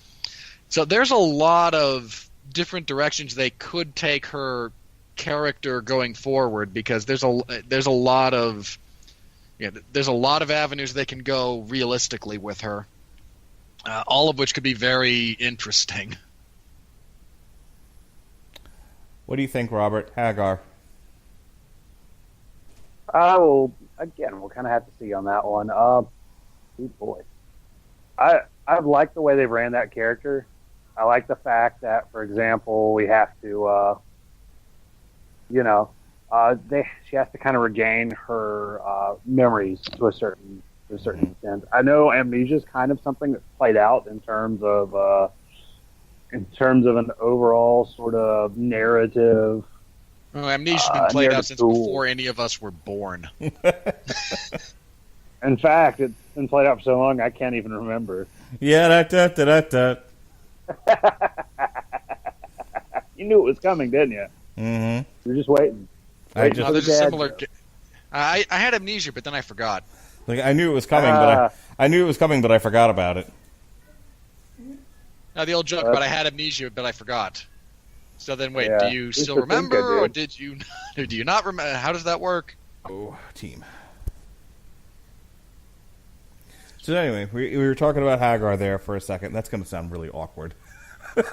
So there's a lot of different directions they could take her character going forward, because there's a lot of avenues they can go realistically with her, all of which could be very interesting. What do you think, Robert? Hagar? Well, again, we'll kind of have to see on that one. Oh boy, I like the way they ran that character. I like the fact that, for example, we have to, she has to kind of regain her memories to a certain extent. I know amnesia is kind of something that's played out in terms of an overall sort of narrative. Oh, amnesia's been played out since before any of us were born. In fact, it's been played out for so long I can't even remember. Yeah, da. You knew it was coming, didn't you? Mm-hmm. You were just waiting. There's a similar. I had amnesia, but then I forgot. Like I knew it was coming, but I forgot about it. Now the old joke about I had amnesia, but I forgot. So then, wait, do you still remember, or do you not remember? How does that work? Oh, team. So anyway, we were talking about Hagar there for a second. That's going to sound really awkward. So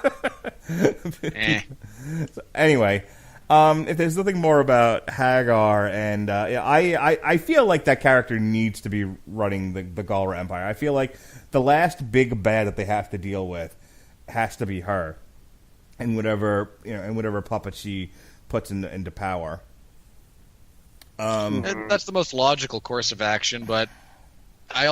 anyway, if there's nothing more about Hagar, and I feel like that character needs to be running the Galra Empire. I feel like the last big bad that they have to deal with has to be her, and whatever puppet she puts into power. That's the most logical course of action, but I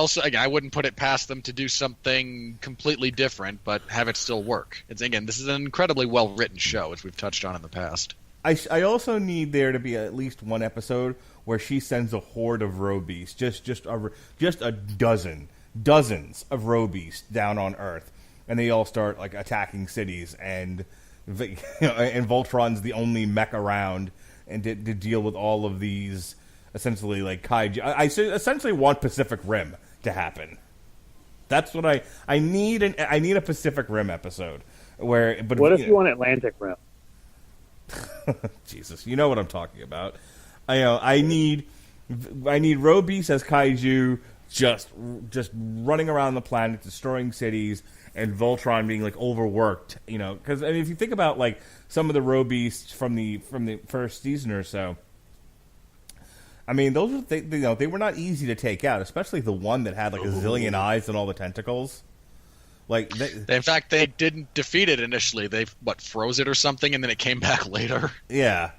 wouldn't put it past them to do something completely different, but have it still work. This is an incredibly well written show, as we've touched on in the past. I also need there to be at least one episode where she sends a horde of robeasts, just a dozens of robeasts down on Earth, and they all start like attacking cities, and and Voltron's the only mech around, and to deal with all of these. Essentially, like kaiju. I essentially want Pacific Rim to happen. That's what I need. I need a Pacific Rim episode where. But what if you want Atlantic Rim? Jesus, you know what I'm talking about. I need Robeast as kaiju, just running around the planet, destroying cities, and Voltron being like overworked. Because if you think about like some of the Robeasts from the first season or so. I mean, they were not easy to take out, especially the one that had like a zillion eyes and all the tentacles. Like, in fact, they didn't defeat it initially. They froze it or something, and then it came back later. Yeah,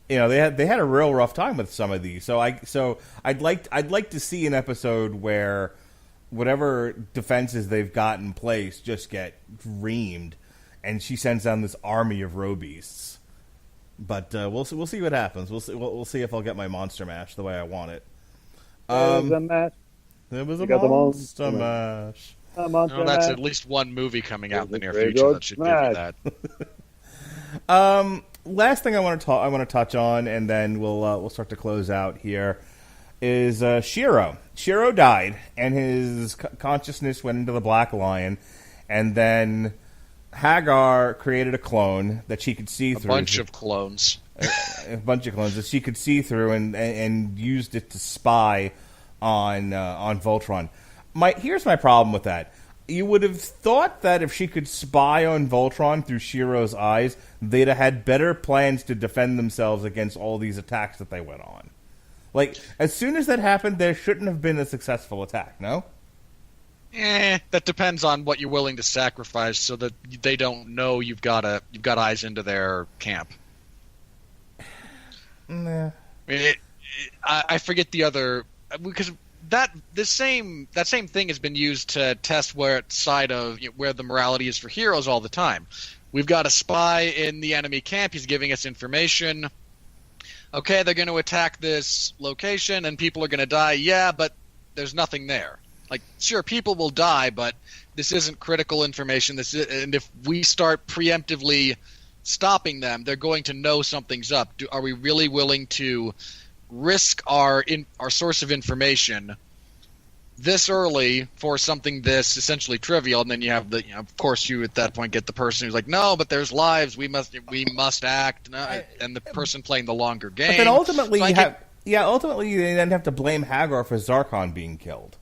they had a real rough time with some of these. So I'd like to see an episode where whatever defenses they've got in place just get reamed, and she sends down this army of Robeasts. But we'll see what happens. We'll see if I'll get my Monster Mash the way I want it. There was a Monster Mash. That's at least one movie coming out in the near future that should give you that. Last thing I want to touch on, and then we'll start to close out here. is Shiro. Shiro died, and his consciousness went into the Black Lion, and then Hagar created a clone that she could see through. A bunch of clones that she could see through, and used it to spy on Voltron. Here's my problem with that. You would have thought that if she could spy on Voltron through Shiro's eyes, they'd have had better plans to defend themselves against all these attacks that they went on. Like, as soon as that happened, there shouldn't have been a successful attack, no? That depends on what you're willing to sacrifice so that they don't know you've got eyes into their camp. Nah. I forget the other, because that same thing has been used to test where the morality is for heroes all the time. We've got a spy in the enemy camp. He's giving us information. Okay, they're going to attack this location and people are going to die. Yeah, but there's nothing there. Like, sure, people will die, but this isn't critical information. And if we start preemptively stopping them, they're going to know something's up. Are we really willing to risk our source of information this early for something this essentially trivial? And then you have of course, you at that point get the person who's like, no, but there's lives. We must act, and the person playing the longer game. But then ultimately, ultimately they then have to blame Hagar for Zarkon being killed,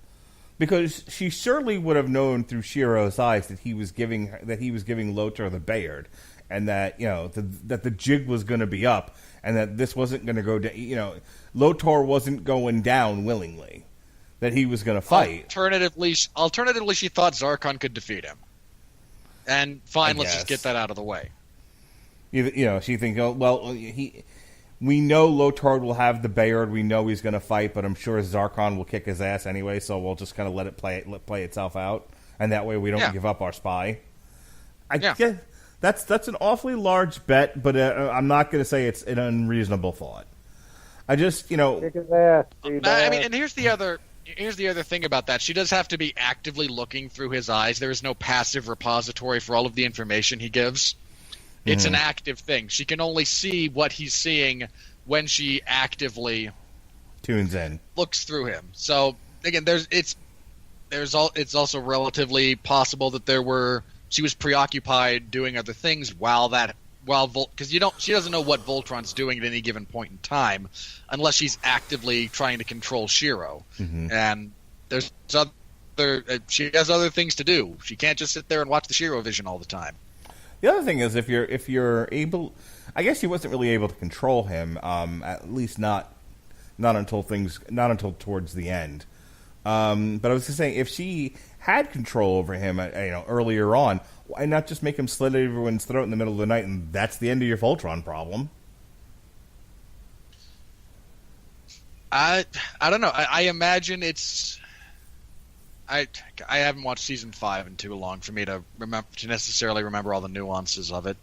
because she surely would have known through Shiro's eyes that he was giving Lothar the Bayard, and that that the jig was going to be up, and that this wasn't going to go down. Lothar wasn't going down willingly. That he was going to fight. Alternatively, she thought Zarkon could defeat him. And fine, let's just get that out of the way. She thinks, we know Lothar will have the Bayard. We know he's going to fight, but I'm sure Zarkon will kick his ass anyway. So we'll just kind of let it play itself out, and that way we don't give up our spy. I guess that's an awfully large bet, but I'm not going to say it's an unreasonable thought. I just kick his ass. And here's the other thing about that. She does have to be actively looking through his eyes. There is no passive repository for all of the information he gives. It's an active thing. She can only see what he's seeing when she actively tunes in, looks through him. So again, it's also relatively possible that she was preoccupied doing other things because she doesn't know what Voltron's doing at any given point in time unless she's actively trying to control Shiro. And she has other things to do. She can't just sit there and watch the Shiro vision all the time. The other thing is, if you're able, I guess she wasn't really able to control him, at least not until towards the end. But I was just saying, if she had control over him, earlier on, why not just make him slit everyone's throat in the middle of the night, and that's the end of your Voltron problem? I don't know. I imagine it's. I haven't watched season 5 in too long for me to necessarily remember all the nuances of it.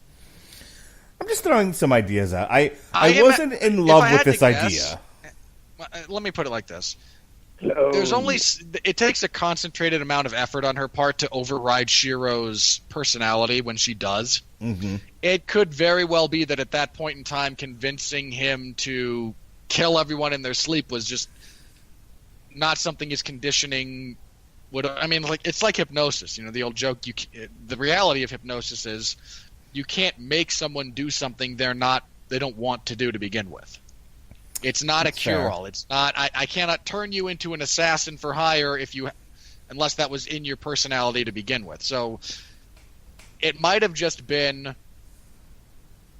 I'm just throwing some ideas out. I wasn't in love with this idea. Let me put it like this. It takes a concentrated amount of effort on her part to override Shiro's personality when she does. It could very well be that at that point in time, convincing him to kill everyone in their sleep was just not something his conditioning would. I mean, it's like hypnosis. The old joke. The reality of hypnosis is you can't make someone do something they don't want to do to begin with. It's not a cure-all. It's not. I cannot turn you into an assassin for hire unless that was in your personality to begin with. So it might have just been,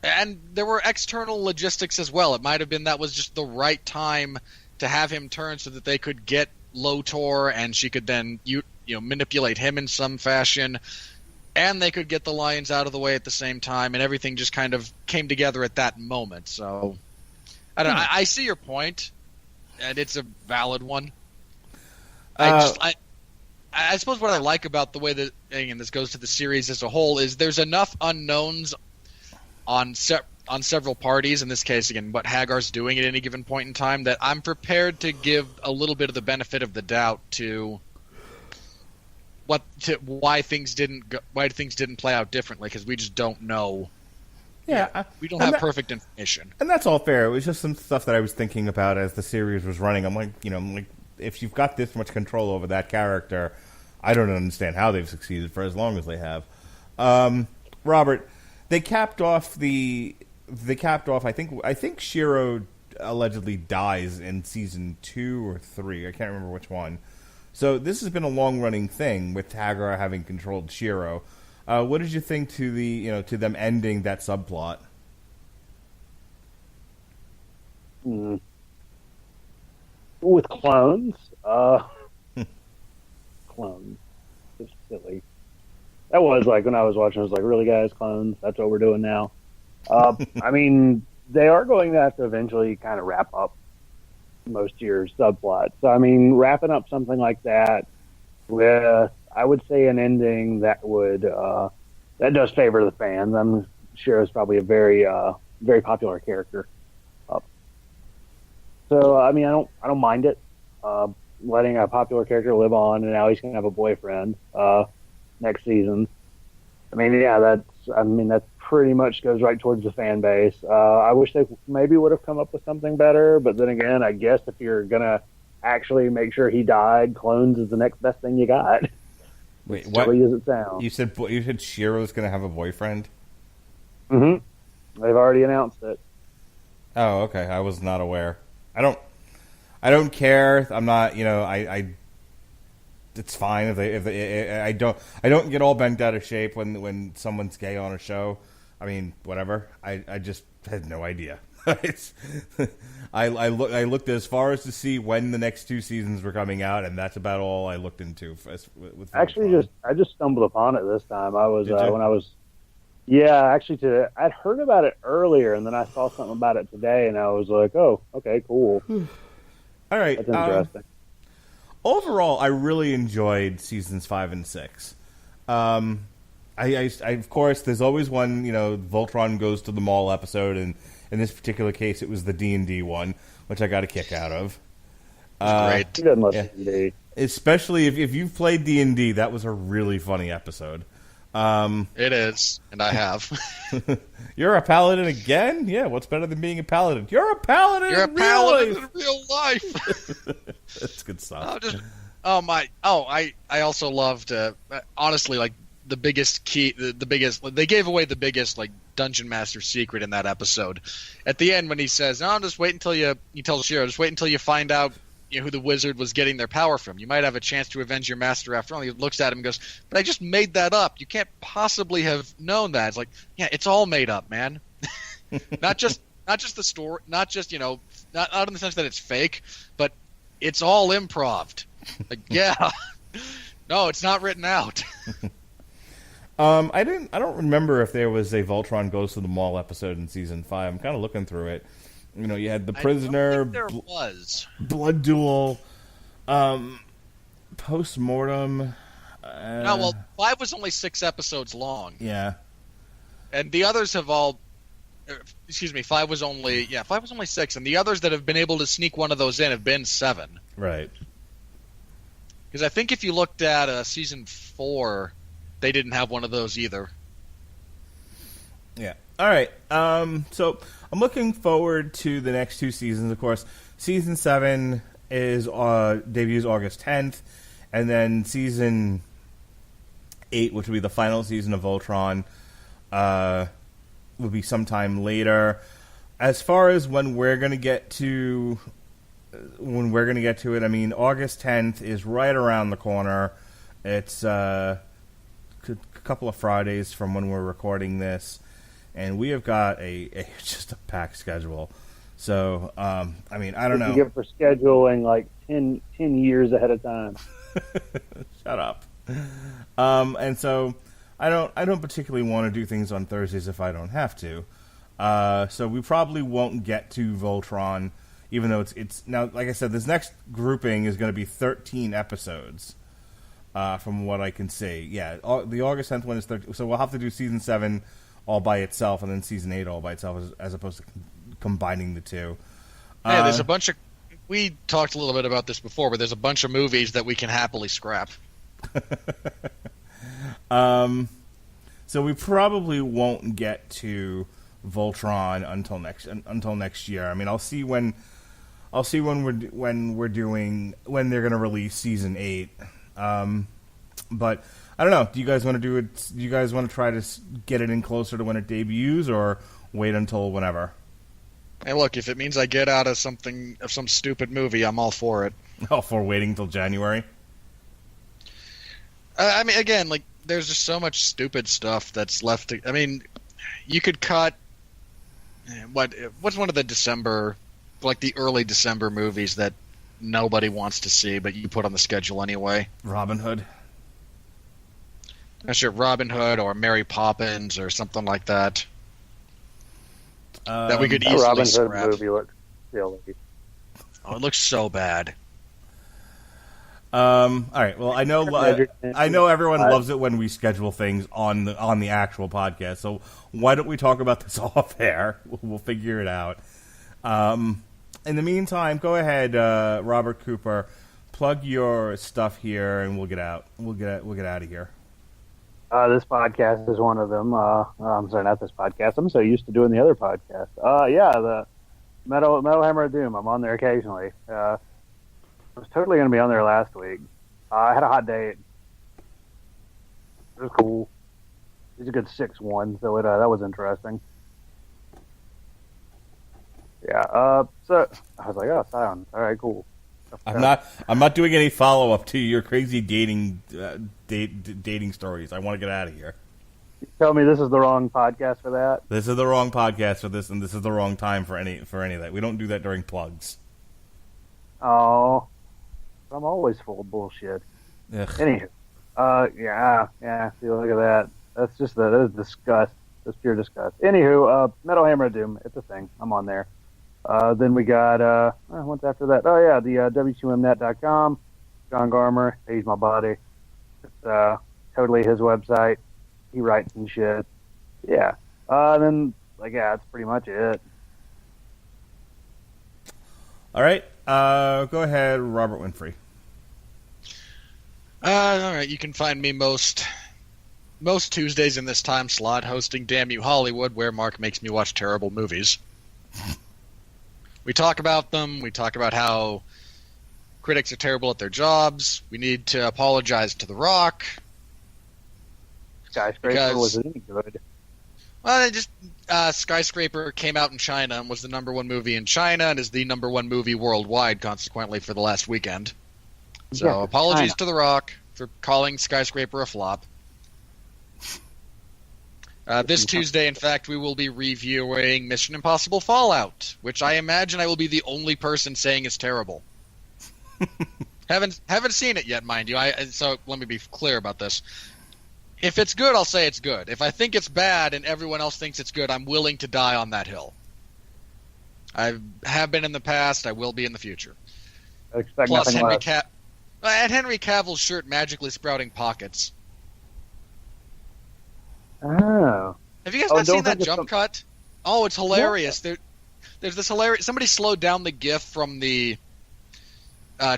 and there were external logistics as well. It might have been that was just the right time to have him turn so that they could get Lothar, and she could then manipulate him in some fashion, and they could get the lions out of the way at the same time, and everything just kind of came together at that moment. So. I don't know. I see your point, and it's a valid one. I suppose what I like about the way that, and this goes to the series as a whole, is there's enough unknowns on several parties. In this case, again, what Hagar's doing at any given point in time, that I'm prepared to give a little bit of the benefit of the doubt to why things didn't play out differently, because we just don't know Yeah, we don't have perfect information. And that's all fair. It was just some stuff that I was thinking about as the series was running. I'm like, if you've got this much control over that character, I don't understand how they've succeeded for as long as they have. Robert, they capped off. I think Shiro allegedly dies in season 2 or 3. I can't remember which one. So this has been a long running thing with Tagara having controlled Shiro. What did you think to them ending that subplot? With clones, clones, it's silly. That was like when I was watching. I was like, "Really, guys, clones? That's what we're doing now." I mean, they are going to have to eventually kind of wrap up most year's subplot. So, I mean, wrapping up something like that with, I would say, an ending that would that does favor the fans. I'm sure it's probably a very very popular character. So, I mean, I don't mind it. Letting a popular character live on, and now he's going to have a boyfriend next season. I mean, yeah, that pretty much goes right towards the fan base. I wish they maybe would have come up with something better, but then again, I guess if you're going to actually make sure he died, clones is the next best thing you got. Wait, what? Silly as it sounds. You said Shiro's going to have a boyfriend? Mm-hmm. They've already announced it. Oh, okay. I was not aware. I don't care. I'm not. It's fine if they. I don't get all bent out of shape when someone's gay on a show. I mean, whatever. I just had no idea. I looked as far as to see when the next 2 seasons were coming out, and that's about all I looked into. I just stumbled upon it this time. I was when I was. Yeah, actually, I'd heard about it earlier, and then I saw something about it today, and I was like, "Oh, okay, cool." All right, that's interesting. Overall, I really enjoyed seasons 5 and 6. I of course, there's always one, Voltron goes to the mall episode, and in this particular case, it was the D&D one, which I got a kick out of. Great. He doesn't listen to D&D. Especially if you've played D&D, that was a really funny episode. It is, and I have. You're a paladin again? Yeah, what's better than being a paladin? You're a paladin in real life. That's good stuff. I also loved, honestly, like, the biggest key, they gave away the biggest, like, Dungeon Master secret in that episode. At the end, when he says, "No, just wait until he tells Shiro, just wait until you find out who the wizard was getting their power from. You might have a chance to avenge your master after all." He looks at him and goes, "But I just made that up. You can't possibly have known that." It's like, yeah, it's all made up, man. not just the story, not just, not in the sense that it's fake, but it's all improv. Like, yeah. No, it's not written out. I don't remember if there was a Voltron Goes to the Mall episode in season 5. I'm kind of looking through it. You had the prisoner. I don't think there was blood duel, post-mortem. No, well, 5 was only 6 episodes long. Yeah, and the others have all. Excuse me, 5 was only 6, and the others that have been able to sneak one of those in have been 7. Right. Because I think if you looked at season 4, they didn't have one of those either. Yeah. All right. So I'm looking forward to the next 2 seasons. Of course, season 7 is debuts August 10th, and then season 8, which will be the final season of Voltron, will be sometime later. As far as when we're going to get to it, I mean, August 10th is right around the corner. It's a couple of Fridays from when we're recording this. And we have got just a packed schedule. So, I mean, I don't know. You get for scheduling like 10 years ahead of time. Shut up. And so I don't particularly want to do things on Thursdays if I don't have to. So we probably won't get to Voltron, even though it's now, like I said, this next grouping is going to be 13 episodes. From what I can see. Yeah, the August 10th one is 13. So we'll have to do season 7 all by itself, and then season 8 all by itself, as opposed to combining the 2. Yeah, there's a bunch of. We talked a little bit about this before, but there's a bunch of movies that we can happily scrap. So we probably won't get to Voltron until next year. I mean, I'll see when they're going to release season 8. But I don't know. Do you guys want to do it? Do you guys want to try to get it in closer to when it debuts, or wait until whenever? Hey, look, if it means I get out of some stupid movie, I'm all for it. Oh, for waiting till January? I mean, again, like, there's just so much stupid stuff that's left. I mean, you could cut what's one of the December, like the early December movies that nobody wants to see, but you put on the schedule anyway. Robin Hood. Sure, Robin Hood or Mary Poppins or something like that. That we could easily Robin scrap. Hood movie looks silly. Oh, it looks so bad. All right. Well, I know everyone loves it when we schedule things on the actual podcast. So why don't we talk about this off air? We'll figure it out. In the meantime, go ahead, Robert Cooper, plug your stuff here, and we'll get out. We'll get out of here. This podcast is one of them. I'm sorry, not this podcast. I'm so used to doing the other podcast. The Metal Hammer of Doom. I'm on there occasionally. I was totally going to be on there last week. I had a hot date. It was cool. He's a good 6'1", so that was interesting. Yeah. So I was like, oh, Scion. All right, cool. I'm not doing any follow up to your crazy dating stories. I want to get out of here. You tell me this is the wrong podcast for that. This is the wrong podcast for this, and this is the wrong time for any of that. We don't do that during plugs. Oh, I'm always full of bullshit. Ugh. Anywho, yeah. See, look at that. That is disgust. That's pure disgust. Anywho, Metal Hammer of Doom. It's a thing. I'm on there. Then we got, what's after that? Oh, yeah, the W2Mnet.com. John Garmer, Age My Body. It's totally his website. He writes and shit. Yeah. Then, that's pretty much it. All right. Go ahead, Robert Winfree. All right, you can find me most Tuesdays in this time slot hosting Damn You Hollywood, where Mark makes me watch terrible movies. We talk about them. We talk about how critics are terrible at their jobs. We need to apologize to The Rock. Skyscraper was any good. Well, Skyscraper came out in China and was the #1 movie in China and is the #1 movie worldwide, consequently, for the last weekend. So, Yeah, apologies China. to The Rock for calling Skyscraper a flop. This Tuesday, in fact, we will be reviewing Mission Impossible Fallout, which I imagine I will be the only person saying is terrible. Haven't seen it yet, mind you. So let me be clear about this. If it's good, I'll say it's good. If I think it's bad and everyone else thinks it's good, I'm willing to die on that hill. I have been in the past. I will be in the future. I expect Plus, nothing Henry less. and Henry Cavill's shirt magically sprouting pockets. Oh. Have you guys Oh, not don't seen that think it's jump some- cut? Oh, it's hilarious. There's this hilarious. Somebody slowed down the GIF from the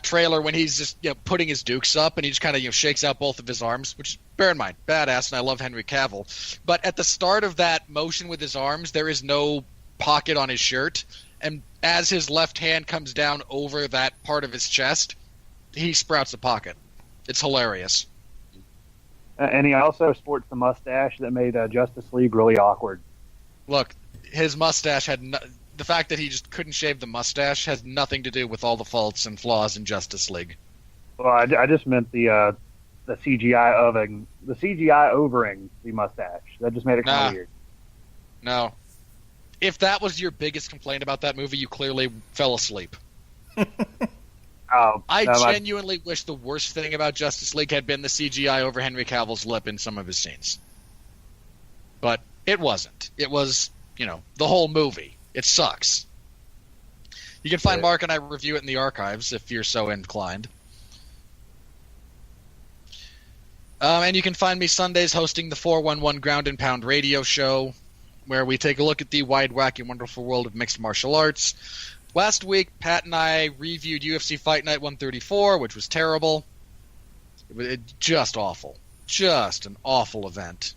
trailer when he's just putting his dukes up and he just kind of shakes out both of his arms, which, bear in mind, badass, and I love Henry Cavill. But at the start of that motion with his arms, there is no pocket on his shirt, and as his left hand comes down over that part of his chest, he sprouts a pocket. It's hilarious. And he also sports the mustache that made Justice League really awkward. Look, his mustache had the fact that he just couldn't shave the mustache has nothing to do with all the faults and flaws in Justice League. Well, I just meant the CGI overing the mustache. That just made it kind of weird. No. If that was your biggest complaint about that movie, you clearly fell asleep. Oh, I no, genuinely wish the worst thing about Justice League had been the CGI over Henry Cavill's lip in some of his scenes. But it wasn't. It was, the whole movie. It sucks. You can find Mark and I review it in the archives if you're so inclined. And you can find me Sundays hosting the 411 Ground and Pound radio show, where we take a look at the wide, wacky, wonderful world of mixed martial arts. Last week, Pat and I reviewed UFC Fight Night 134, which was terrible. It was just awful. Just an awful event.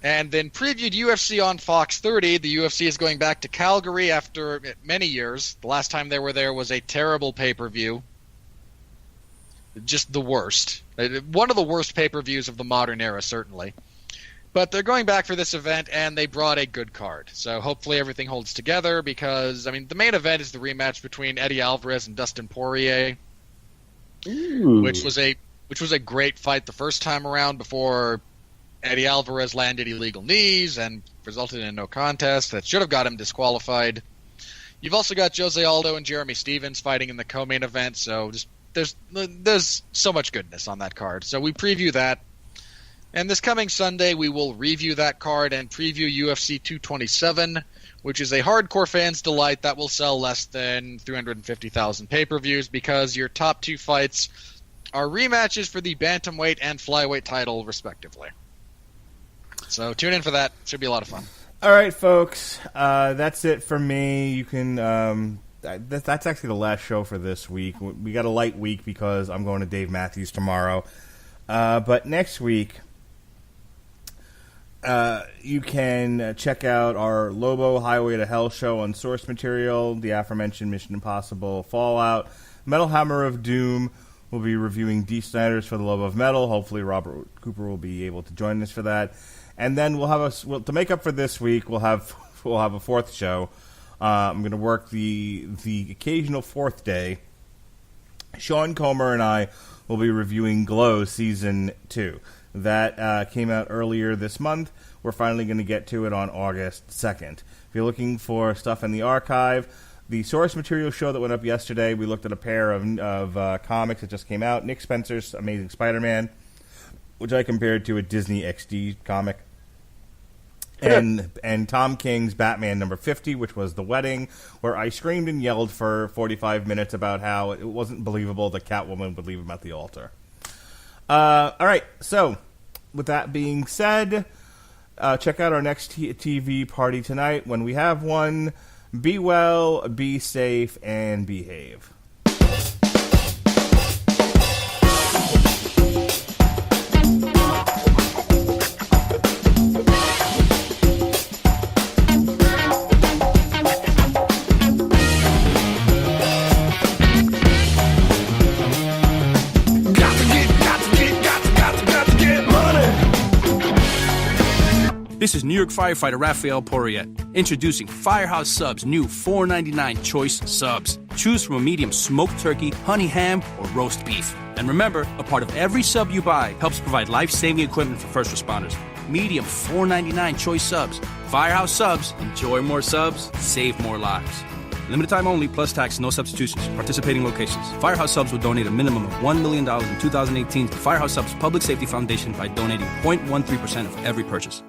And then previewed UFC on Fox 30. The UFC is going back to Calgary after many years. The last time they were there was a terrible pay-per-view. Just the worst. One of the worst pay-per-views of the modern era, certainly. But they're going back for this event, and they brought a good card. So hopefully everything holds together because, I mean, the main event is the rematch between Eddie Alvarez and Dustin Poirier, which was a great fight the first time around before Eddie Alvarez landed illegal knees and resulted in a no contest that should have got him disqualified. You've also got Jose Aldo and Jeremy Stevens fighting in the co-main event, so just there's so much goodness on that card. So we preview that. And this coming Sunday, we will review that card and preview UFC 227, which is a hardcore fan's delight that will sell less than 350,000 pay-per-views because your top two fights are rematches for the bantamweight and flyweight title, respectively. So tune in for that. Should be a lot of fun. All right, folks. That's it for me. You can. That's actually the last show for this week. We got a light week because I'm going to Dave Matthews tomorrow. But next week, you can check out our Lobo Highway to Hell show on source material, the aforementioned Mission Impossible Fallout, Metal Hammer of Doom. We'll be reviewing D. Snyder's For the Love of Metal. Hopefully Robert Cooper will be able to join us for that. And then we'll have to make up for this week, we'll have a fourth show. I'm going to work the occasional fourth day. Sean Comer and I will be reviewing Glow Season 2. That came out earlier this month. We're finally going to get to it on August 2nd. If you're looking for stuff in the archive, the source material show that went up yesterday, we looked at a pair of comics that just came out. Nick Spencer's Amazing Spider-Man, which I compared to a Disney XD comic. And Tom King's Batman number 50, which was The Wedding, where I screamed and yelled for 45 minutes about how it wasn't believable that Catwoman would leave him at the altar. All right, so with that being said, check out our next TV party tonight when we have one. Be well, be safe, and behave. This is New York firefighter Raphael Poirier, introducing Firehouse Subs' new $4.99 choice subs. Choose from a medium smoked turkey, honey ham, or roast beef. And remember, a part of every sub you buy helps provide life-saving equipment for first responders. Medium $4.99 choice subs. Firehouse Subs. Enjoy more subs, save more lives. Limited time only, plus tax, no substitutions. Participating locations. Firehouse Subs will donate a minimum of $1 million in 2018 to Firehouse Subs Public Safety Foundation by donating 0.13% of every purchase.